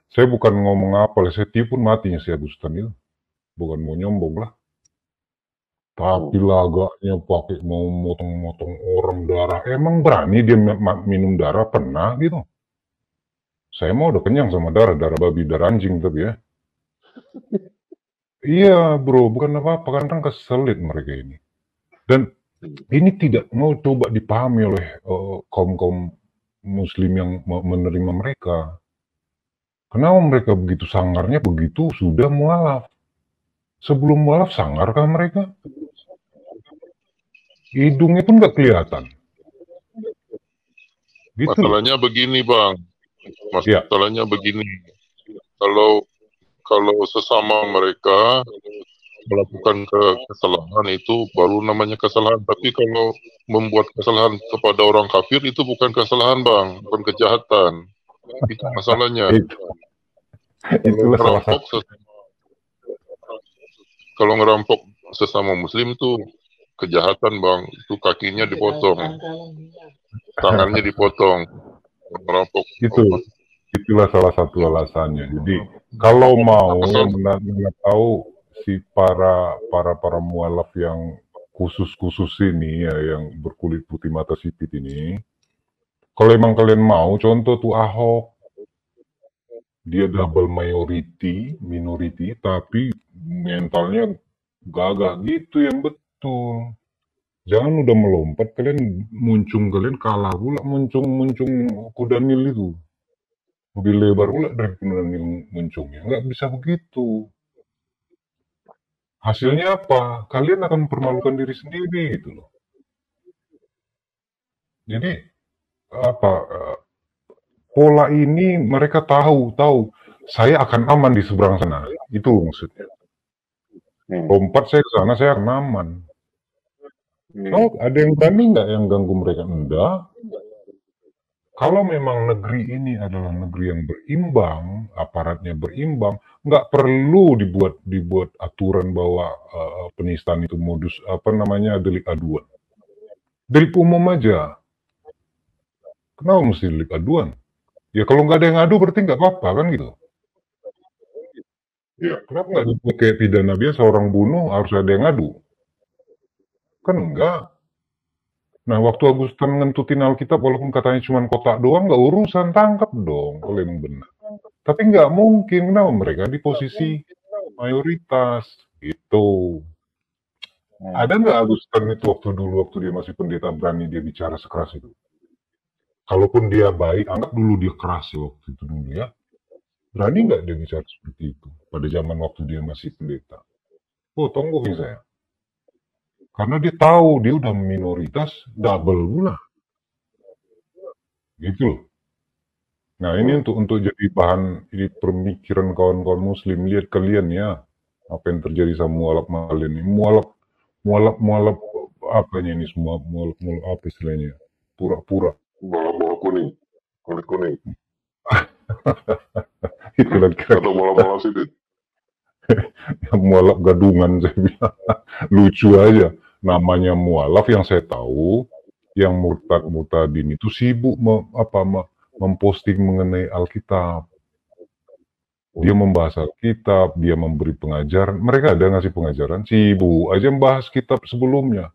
saya bukan ngomong apa lah, saya tipu matinya si Agustan itu. Bukan mau nyombong lah. Tapi lagaknya pakai mau motong-motong orang darah. Emang berani dia minum darah? Pernah gitu. Saya mau udah kenyang sama darah, darah babi, darah anjing tapi ya. Iya bro, bukan apa-apa, kadang keselit mereka ini. Dan ini tidak mau coba dipahami oleh kaum-kaum muslim yang menerima mereka. Kenapa mereka begitu sangarnya begitu sudah mualaf? Sebelum mualaf sangarkah mereka? Hidungnya pun nggak kelihatan. Gitu loh. Masalahnya begini bang, Ya, masalahnya begini. Kalau sesama mereka melakukan kesalahan itu baru namanya kesalahan. Tapi kalau membuat kesalahan kepada orang kafir itu bukan kesalahan bang, bukan kejahatan. Itu masalahnya. itulah salah satu. Kalau ngerampok sesama muslim itu kejahatan bang, itu kakinya dipotong, tangannya dipotong, ngerampok. Itulah salah satu alasannya. Jadi kalau mau benar-benar tahu si para mualaf yang khusus ini ya, yang berkulit putih mata sipit ini, kalau emang kalian mau, contoh tuh Ahok, dia double minority, tapi mentalnya gagah gitu yang betul. Jangan udah melompat kalian kalian kalah pula muncung kuda nil itu. Lebih lebar pula dari kuda nil muncungnya. Nggak bisa begitu. Hasilnya apa? Kalian akan mempermalukan diri sendiri gitu loh. Jadi apa pola ini mereka tahu saya akan aman di seberang sana. Itu maksudnya. Lompat saya ke sana saya akan aman. Oh, ada yang berani nggak yang ganggu mereka? Enggak. Kalau memang negeri ini adalah negeri yang berimbang, aparatnya berimbang, nggak perlu dibuat aturan bahwa penistaan itu modus delik aduan. Delik umum aja. Kenapa mesti delik aduan? Ya kalau nggak ada yang ngadu berarti nggak apa-apa kan gitu. Kenapa nggak dibuat kayak pidana biasa orang bunuh harus ada yang ngadu? Kan enggak. Nah, waktu Agustan ngentutin Alkitab, walaupun katanya cuma kotak doang, nggak urusan, tangkap dong, kalau emang benar. Tapi nggak mungkin, kenapa mereka di posisi mayoritas, itu. Ada nggak Agustan itu waktu dia masih pendeta berani dia bicara sekeras itu? Kalaupun dia baik, anggap dulu dia keras ya waktu itu dulu ya. Berani nggak dia bicara seperti itu pada zaman waktu dia masih pendeta? Oh, tunggu saya. Karena dia tahu dia udah minoritas, double pula. Gitu loh. Nah ini untuk jadi bahan ini pemikiran kawan-kawan muslim. Lihat kalian ya, apa yang terjadi sama mualaf kalian ini. Mualaf apanya ini semua, mualaf apa istilahnya? Pura-pura. Bola-bola kuning, kulit kuning. Itulah kira-kira. Atau bola-bola sidit. Mualaf gadungan saya bilang. Lucu aja. Namanya mualaf yang saya tahu, yang murtadin itu sibuk memposting mengenai Alkitab. Dia membahas Alkitab, dia memberi pengajaran. Mereka ada ngasih pengajaran, sibuk aja membahas kitab sebelumnya.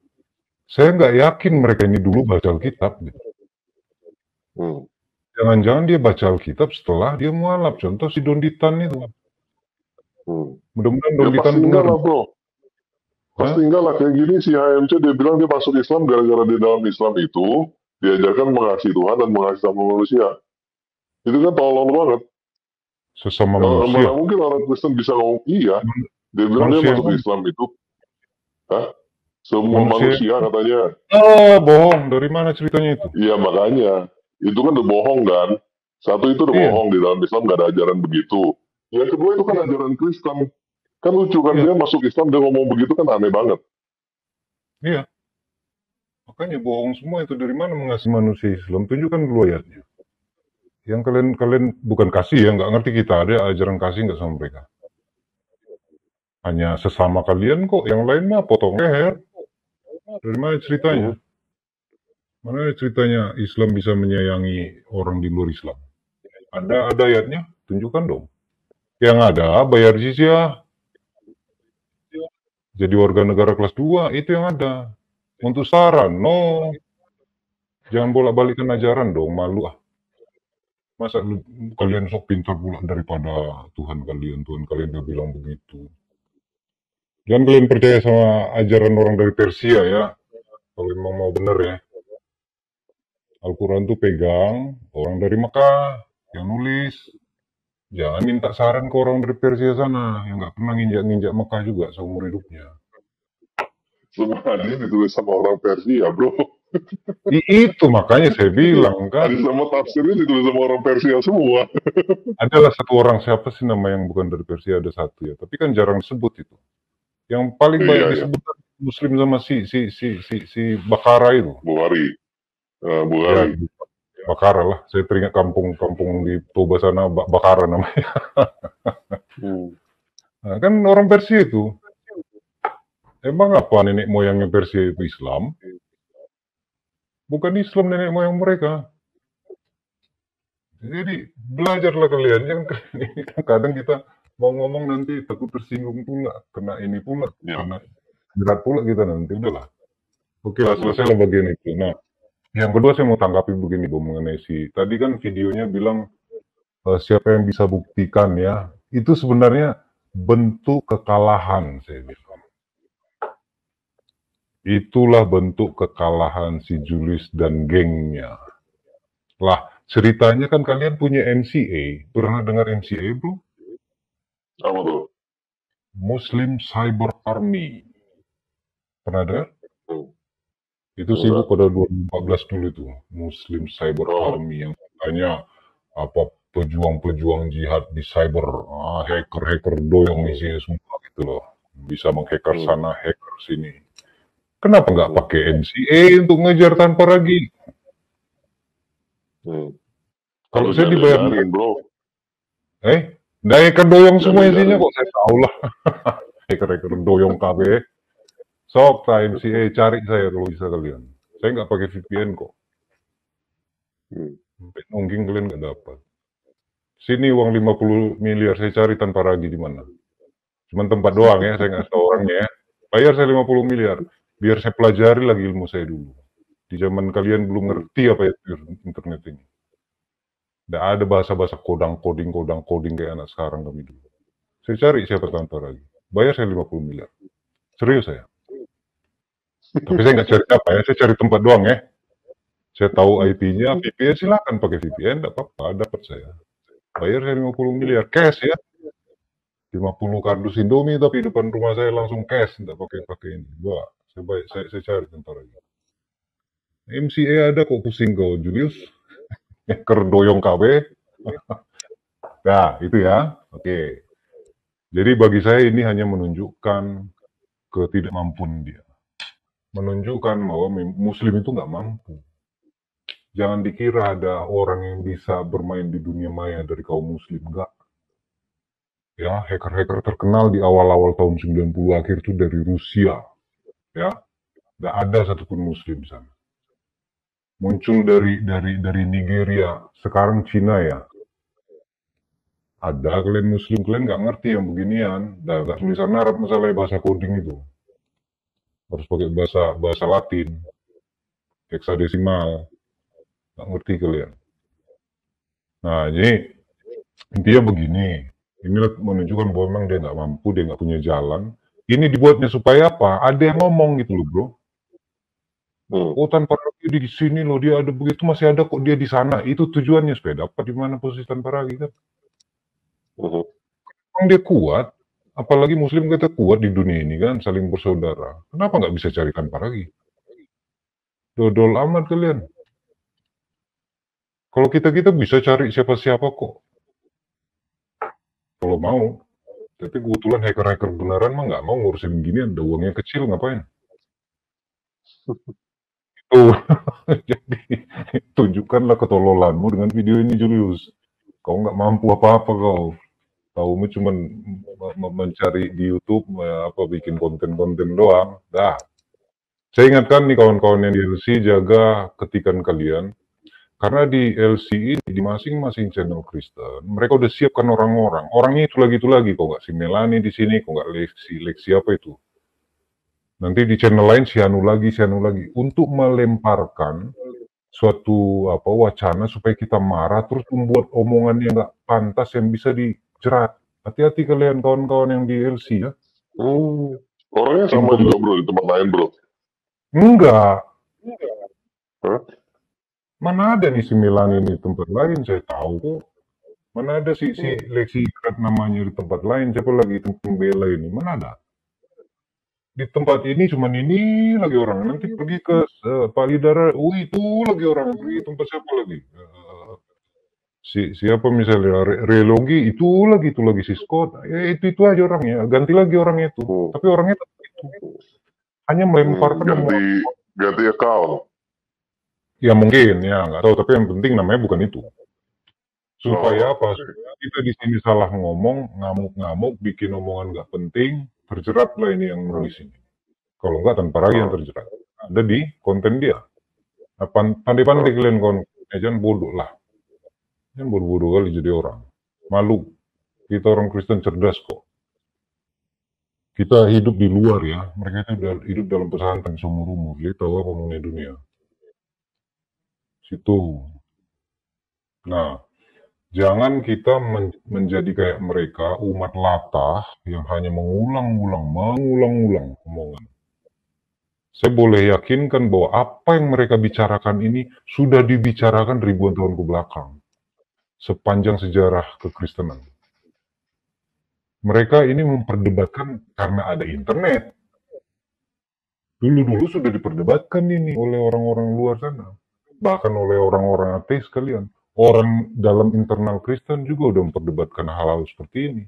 Saya nggak yakin mereka ini dulu baca Alkitab. Jangan-jangan dia baca Alkitab setelah dia mualaf. Contoh si Donditan itu. Mudah-mudahan Donditan benar. Lah, bro. Pasti enggak lah, kayak gini si HMC dia bilang dia masuk Islam gara-gara di dalam Islam itu diajarkan mengasihi Tuhan dan mengasihi sama manusia. Itu kan tolol banget. Sesama manusia. Mana mungkin orang Kristen bisa ngomong iya. Dia bilang dia masuk Islam itu Semua manusia katanya. Oh, bohong. Dari mana ceritanya itu? Iya makanya. Itu kan udah bohong kan. Satu itu udah Iya. bohong, di dalam Islam gak ada ajaran begitu. Yang kedua itu kan ajaran Kristen. Kan lucu kan, dia masuk Islam, dia ngomong begitu kan aneh banget. Iya. Makanya bohong semua itu. Dari mana mengasihi manusia Islam? Tunjukkan dulu ayatnya. Yang kalian bukan kasih ya, nggak ngerti kita ada ajaran kasih nggak sama mereka. Hanya sesama kalian kok, yang lain mah potong leher. Dari mana ceritanya? Mana ceritanya Islam bisa menyayangi orang di luar Islam? Ada ayatnya? Tunjukkan dong. Yang ada bayar jizyah. Jadi warga negara kelas 2, itu yang ada. Untuk saran, no. Jangan bolak-balikan ajaran dong, malu ah. Masa kalian sok pintar pula daripada Tuhan kalian udah bilang begitu. Jangan kalian percaya sama ajaran orang dari Persia ya. Kalau memang mau benar ya. Al-Quran tuh pegang orang dari Mekah yang nulis. Jangan minta saran ke orang dari Persia sana yang nggak pernah nginjak-nginjak Mekah juga seumur hidupnya. Semua hadis ditulis sama orang Persia, bro. Itu makanya saya bilang kan. Hadis sama tafsirnya ditulis sama orang Persia semua. Adalah satu orang, siapa sih nama yang bukan dari Persia, ada satu ya. Tapi kan jarang disebut itu. Yang paling banyak disebut Muslim sama si Bakara itu. Bukhari. Ya, Bakara lah. Saya teringat kampung di Toba sana Bakara namanya. Nah, kan orang Persia itu. Emang apa nenek moyangnya Persia itu Islam? Bukan Islam nenek moyang mereka. Jadi belajarlah kalian. Jangan kadang kita mau ngomong nanti takut tersinggung pula, kena ini pula, kena berat pula kita nanti. Udahlah. Oke lah, selesai lah bagian itu. Nah, yang kedua saya mau tanggapi begini Bu, mengenai tadi kan videonya bilang siapa yang bisa buktikan ya, itu sebenarnya bentuk kekalahan saya bilang. Itulah bentuk kekalahan si Julius dan gengnya. Lah, ceritanya kan kalian punya MCA. Pernah dengar MCA, bro? Apa tuh? Muslim Cyber Army. Pernah dengar? Itu sibuk pada 2014 dulu itu. Muslim Cyber Army yang katanya apa pejuang-pejuang jihad di cyber, hacker-hacker doyong isinya semua gitu loh. Bisa menghacker sana, hacker sini. Kenapa nggak pakai MCA untuk ngejar tanpa ragi? Kalau saya dibayar, bro. Hacker doyong semua isinya kok saya tahu lah. Hacker doyong KB. Sok MCA cari saya kalau bisa kalian. Saya nggak pakai VPN kok. Nungging kalian nggak dapat. Sini uang 50 miliar saya cari tanpa ragi di mana? Cuman tempat doang ya, saya nggak tahu orangnya ya. Bayar saya 50 miliar. Biar saya pelajari lagi ilmu saya dulu. Di zaman kalian belum ngerti apa itu internet ini. Tidak ada bahasa-bahasa coding kayak anak sekarang kami dulu. Saya cari siapa tanpa lagi. Bayar saya 50 miliar. Serius saya. Tapi saya nggak cari apa ya, saya cari tempat doang ya. Saya tahu IP-nya, VPN silakan pakai VPN, tidak apa-apa, dapat saya. Bayar saya 50 miliar, cash ya. 50 kardus Indomie tapi depan rumah saya langsung cash, tidak pakai ini. Wah. Saya cari bentar lagi. MCA ada kok, pusing kau Julius. Kerdoyong KB. Nah, itu ya. Oke. Jadi bagi saya ini hanya menunjukkan ketidakmampuan dia. Menunjukkan bahwa Muslim itu nggak mampu. Jangan dikira ada orang yang bisa bermain di dunia maya dari kaum Muslim. Enggak. Ya, hacker-hacker terkenal di awal-awal tahun 90 akhir itu dari Rusia. Ya, tidak ada satupun Muslim di sana. Muncul dari Nigeria, sekarang Cina ya. Ada kalian Muslim, kalian nggak ngerti yang beginian. Nggak tulisan Arab masalahnya bahasa coding itu. Harus pakai bahasa Latin, heksadesimal. Nggak ngerti kalian. Nah, jadi intinya begini. Inilah menunjukkan bahwa memang dia nggak mampu, dia nggak punya jalan. Ini dibuatnya supaya apa? Ada yang ngomong gitu loh, bro. Oh, tanpa ragi di sini loh, dia ada begitu, masih ada kok dia di sana. Itu tujuannya supaya dapat di mana posisi tanpa ragi kan. Memang dia kuat, Apalagi Muslim kita kuat di dunia ini kan, saling bersaudara. Kenapa nggak bisa cari tanpa lagi? Dodol amat kalian. Kalau kita bisa cari siapa-siapa kok. Kalau mau. Tapi kebetulan hacker-hacker beneran mah nggak mau ngurusin ginian. Ada uangnya kecil ngapain? Tuh. Jadi tunjukkanlah ketololanmu dengan video ini Julius. Kau nggak mampu apa-apa kau. Taumu cuma mencari di YouTube bikin konten-konten doang. Dah. Saya ingatkan nih kawan-kawan yang di LC, jaga ketikan kalian. Karena di LC ini, di masing-masing channel Kristen, mereka udah siapkan orang-orang. Orangnya itu lagi, kok nggak si Melani di sini, kok nggak Lexi apa itu. Nanti di channel lain si anu lagi, untuk melemparkan suatu wacana supaya kita marah, terus membuat omongan yang nggak pantas yang bisa dijerat. Hati-hati kalian kawan-kawan yang di LC ya. Orangnya sama juga bro di tempat lain bro. Enggak. Hah? Mana ada nih si Melani di tempat lain, saya tahu kok. Mana ada si Lexi namanya di tempat lain, siapa lagi tentang Bella ini, mana ada. Di tempat ini cuman ini lagi orang, nanti pergi ke Pak Lidara, itu lagi orang, pergi tempat siapa lagi. Siapa misalnya, Relogi, itu lagi si Scott, itu aja orangnya, ganti lagi orangnya itu. Tapi orangnya itu. Hanya melemparkan ganti account. Ya mungkin, ya nggak tahu. Tapi yang penting namanya bukan itu. Supaya apa? Supaya kita di sini salah ngomong, ngamuk-ngamuk, bikin omongan nggak penting, terjerat lah ini yang nulis ini. Kalau nggak tanpa lagi yang terjerat. Ada di konten dia. Nah, pandai-pandai kalian jangan bodoh lah. Jangan bodoh-bodoh kali jadi orang. Malu. Kita orang Kristen cerdas kok. Kita hidup di luar ya. Mereka itu hidup dalam pesantren seumur umur. Dia tahu apa mengenai dunia. Situ. Nah, jangan kita menjadi kayak mereka, umat latah yang hanya mengulang-ulang omongan. Saya boleh yakinkan bahwa apa yang mereka bicarakan ini sudah dibicarakan ribuan tahun ke belakang. Sepanjang sejarah kekristenan. Mereka ini memperdebatkan karena ada internet. Dulu-dulu sudah diperdebatkan ini oleh orang-orang luar sana. Bahkan oleh orang-orang ateis kalian. Orang dalam internal Kristen juga udah memperdebatkan hal-hal seperti ini.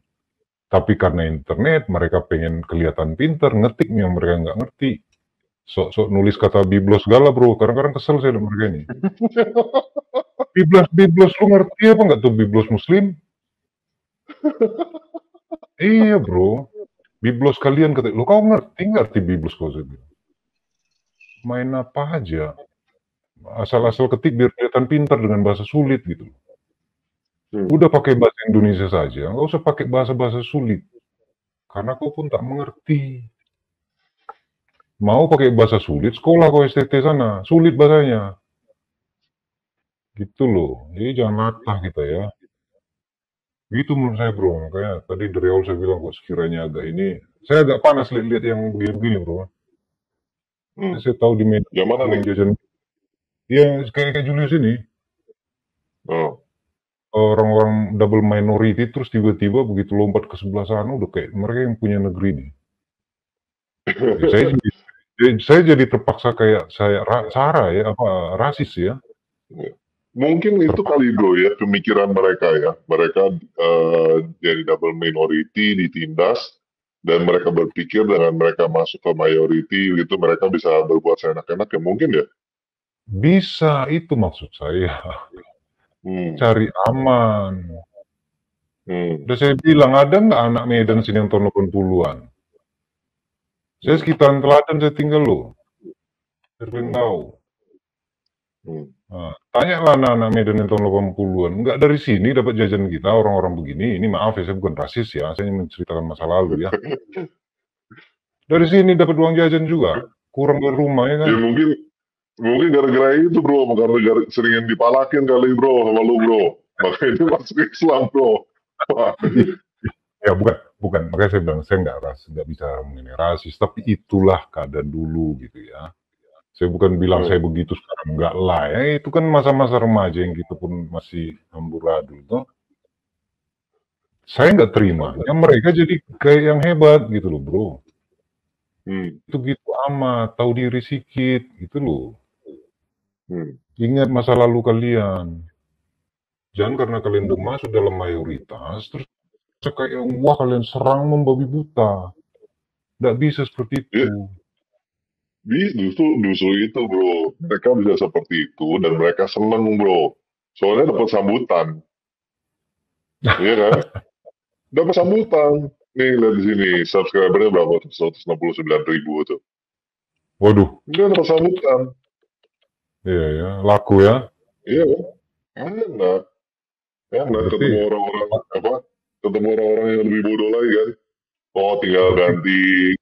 Tapi karena internet, mereka pengen kelihatan pintar, ngetik yang mereka nggak ngerti. Sok-sok nulis kata biblos segala bro, kadang-kadang kesel saya dengan mereka ini. Biblos, lu ngerti apa nggak tuh biblos muslim? Iya bro, biblos kalian kata, lu kau ngerti biblos kau saya bilang. Main apa aja. Asal-asal ketik biar kelihatan pintar dengan bahasa sulit gitu. Udah pakai bahasa Indonesia saja, nggak usah pakai bahasa-bahasa sulit. Karena kau pun tak mengerti. Mau pakai bahasa sulit, sekolah kau STT sana, sulit bahasanya. Gitu loh, jadi jangan latah kita ya. Gitu menurut saya bro, makanya tadi dari awal saya bilang kok sekiranya agak ini, saya agak panas lihat yang begini bro. Saya tahu di media yang jajan. Ya, kayak Julius ini. Orang-orang double minority, terus tiba-tiba begitu lompat ke sebelah sana, udah kayak mereka yang punya negeri nih. Saya jadi terpaksa kayak Sarah ya, rasis ya. Mungkin itu kali bro ya, pemikiran mereka ya. Mereka jadi double minority, ditindas, dan mereka berpikir dengan mereka masuk ke majority, gitu mereka bisa berbuat seenak-enak ya, mungkin ya. Bisa, itu maksud saya. Cari aman. Udah saya bilang, ada nggak anak Medan sini yang tahun 80-an? Saya sekitaran Teladan saya tinggal loh. Saya tahu. Nah, tanyalah anak-anak Medan yang tahun 80-an. Nggak dari sini dapat jajan kita, orang-orang begini. Ini maaf ya, saya bukan rasis ya. Saya menceritakan masa lalu ya. Dari sini dapat uang jajan juga. Kurang dari rumah ya kan. Ya mungkin gara-gara itu bro, karena seringan dipalakin kali bro sama lu bro, makanya dia masuk Islam bro. Ya bukan, makanya saya bilang saya nggak bisa mengenai rasis, tapi itulah keadaan dulu gitu ya. Saya bukan bilang saya begitu sekarang, enggak lah ya, itu kan masa-masa remaja yang kita pun masih amburadul toh. Saya nggak terima. Ya mereka jadi kayak yang hebat gitu loh, bro. Itu gitu amat, tahu diri sikit gitu loh. Ingat masa lalu kalian. Jangan karena kalian udah masuk dalam mayoritas, terus kayak wah kalian serang membabi buta. Nggak bisa seperti itu. Justru itu bro, mereka bisa seperti itu dan mereka seneng bro, soalnya dapat sambutan, iya kan? Dapat sambutan. Nih lihat di sini subscribernya berapa? 169.000 tuh. Waduh. Dia dapat sambutan. Iya ya, laku ya. Iya kan? Enak ketemu orang-orang ketemu orang-orang yang lebih bodoh lagi kan. Oh tinggal ganti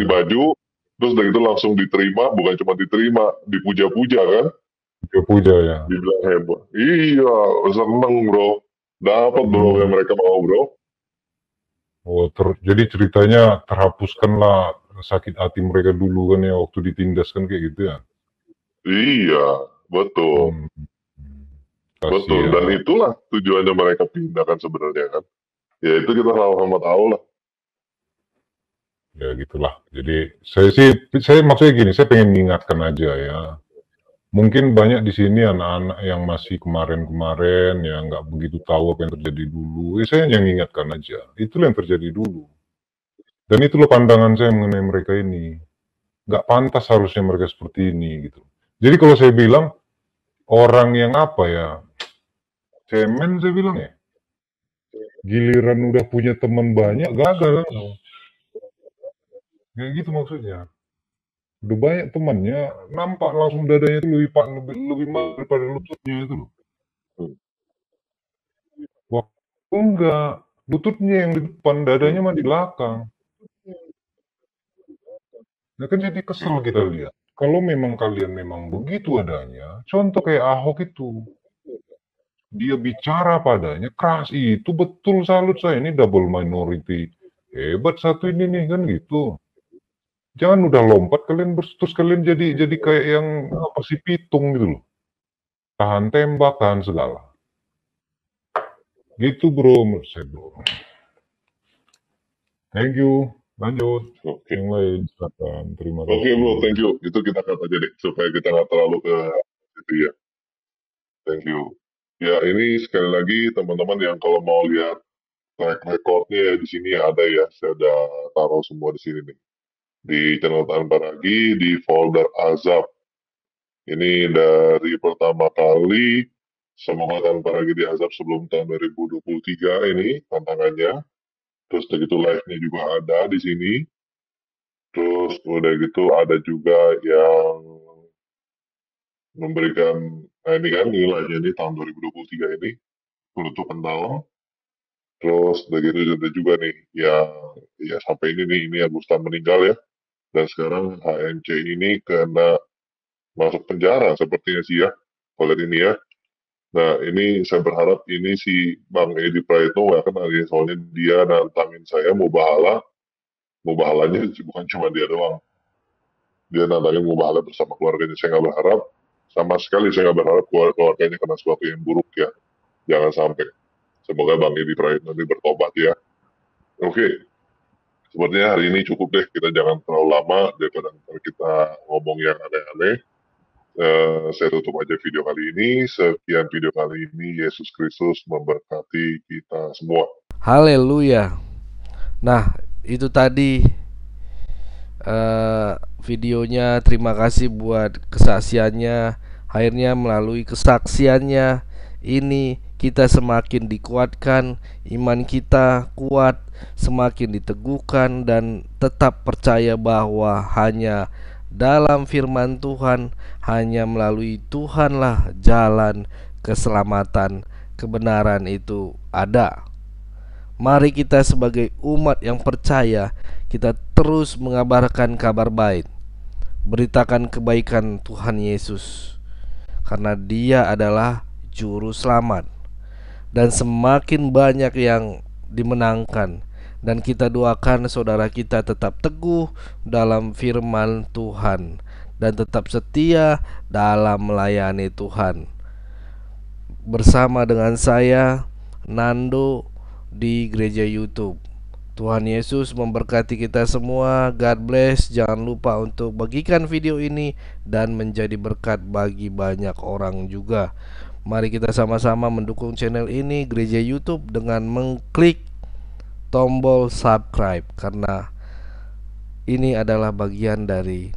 baju, terus dari itu langsung diterima, bukan cuma diterima, dipuja-puja kan? Puja-puja ya. Dibilang hebat. Iya, seneng bro. Dapat bro yang mereka mau bro. Oh, jadi ceritanya terhapuskanlah sakit hati mereka dulu kan ya waktu ditindas kan kayak gitu ya. Iya, betul. Betul, dan itulah tujuannya mereka pindah kan sebenarnya kan. Ya itu kita sama-sama tahu lah. Ya gitulah. Jadi saya maksudnya gini, saya pengen mengingatkan aja ya. Mungkin banyak di sini anak-anak yang masih kemarin-kemarin yang nggak begitu tahu apa yang terjadi dulu. Saya yang mengingatkan aja. Itulah yang terjadi dulu. Dan itulah pandangan saya mengenai mereka ini. Nggak pantas harusnya mereka seperti ini gitu. Jadi kalau saya bilang orang yang apa ya, cemen saya bilang ya. Giliran udah punya teman banyak, gagal. Kayak gitu maksudnya. Udah banyak temannya, nampak langsung dadanya itu lebih mahal daripada lututnya itu loh. Wah, enggak. Lututnya yang di depan, dadanya mah di belakang. Nah kan jadi kesel kita lihat. Kalau memang kalian memang begitu adanya, contoh kayak Ahok itu. Dia bicara padanya, keras itu betul salut saya. Ini double minority. Hebat satu ini nih kan gitu. Jangan udah lompat kalian terus kalian jadi kayak yang apa sih pitung gitu loh. Tahan tembak, tahan segala. Gitu bro, menurut saya bro. Thank you. Lanjut. Yang lain silakan. Terima kasih. Oke bro, thank you. Itu kita cut aja deh supaya kita nggak terlalu ke itu ya. Thank you. Ya ini sekali lagi teman-teman yang kalau mau lihat track recordnya di sini ada ya. Saya udah taruh semua di sini nih. Di channel Tahan Paragi, di folder Azab. Ini dari pertama kali semoga Tahan Paragi di Azab sebelum tahun 2023 ini tantangannya. Terus begitu live-nya juga ada di sini. Terus udah gitu ada juga yang memberikan, nah ini kan nilainya ini tahun 2023 ini penutupan tahun. Terus begitu ada juga nih yang ya sampai ini Agustan meninggal ya. Dan sekarang HMC ini kena masuk penjara sepertinya sih ya, kalau ini ya. Nah ini saya berharap ini si Bang Edi Praetno nggak kena ya, soalnya dia nantangin saya mau bahalanya bukan cuma dia doang. Dia nantangin mau bahala bersama keluarganya. Saya nggak berharap, sama sekali saya nggak berharap keluarganya kena sesuatu yang buruk ya. Jangan sampai. Semoga Bang Edi Praetno ini bertobat ya. Oke. Sepertinya hari ini cukup deh, kita jangan terlalu lama daripada kita ngomong yang aneh-aneh. Saya tutup aja video kali ini. Sekian video kali ini. Yesus Kristus memberkati kita semua. Haleluya. Nah itu tadi videonya. Terima kasih buat kesaksiannya. Akhirnya melalui kesaksiannya ini kita semakin dikuatkan, iman kita kuat, semakin diteguhkan, dan tetap percaya bahwa hanya dalam firman Tuhan, hanya melalui Tuhanlah jalan keselamatan, kebenaran itu ada. Mari kita sebagai umat yang percaya, kita terus mengabarkan kabar baik, beritakan kebaikan Tuhan Yesus, karena Dia adalah Juru Selamat. Dan semakin banyak yang dimenangkan. Dan kita doakan saudara kita tetap teguh dalam firman Tuhan, dan tetap setia dalam melayani Tuhan. Bersama dengan saya, Nando, di gereja YouTube. Tuhan Yesus memberkati kita semua. God bless. Jangan lupa untuk bagikan video ini dan menjadi berkat bagi banyak orang juga. Mari kita sama-sama mendukung channel ini, Gereja YouTube, dengan mengklik tombol subscribe, karena ini adalah bagian dari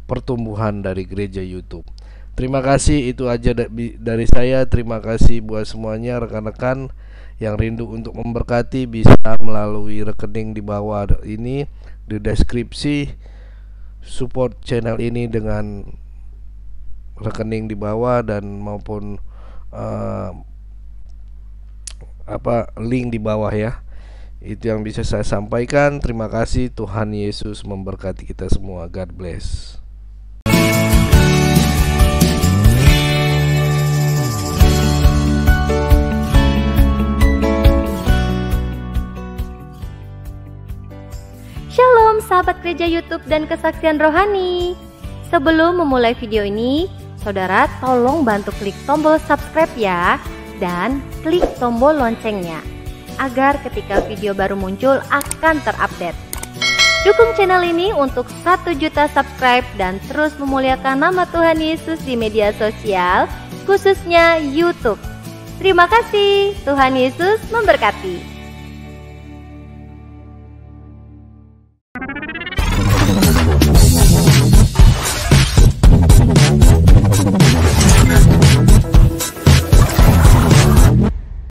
pertumbuhan dari Gereja YouTube. Terima kasih, itu aja dari saya. Terima kasih buat semuanya, rekan-rekan yang rindu untuk memberkati bisa melalui rekening di bawah ini di deskripsi. Support channel ini dengan rekening di bawah dan maupun link di bawah ya. Itu yang bisa saya sampaikan. Terima kasih. Tuhan Yesus memberkati kita semua. God bless. Shalom sahabat gereja YouTube dan kesaksian rohani. Sebelum memulai video ini, saudara tolong bantu klik tombol subscribe ya, dan klik tombol loncengnya agar ketika video baru muncul akan terupdate. Dukung channel ini untuk 1 juta subscribe dan terus memuliakan nama Tuhan Yesus di media sosial, khususnya YouTube. Terima kasih, Tuhan Yesus memberkati.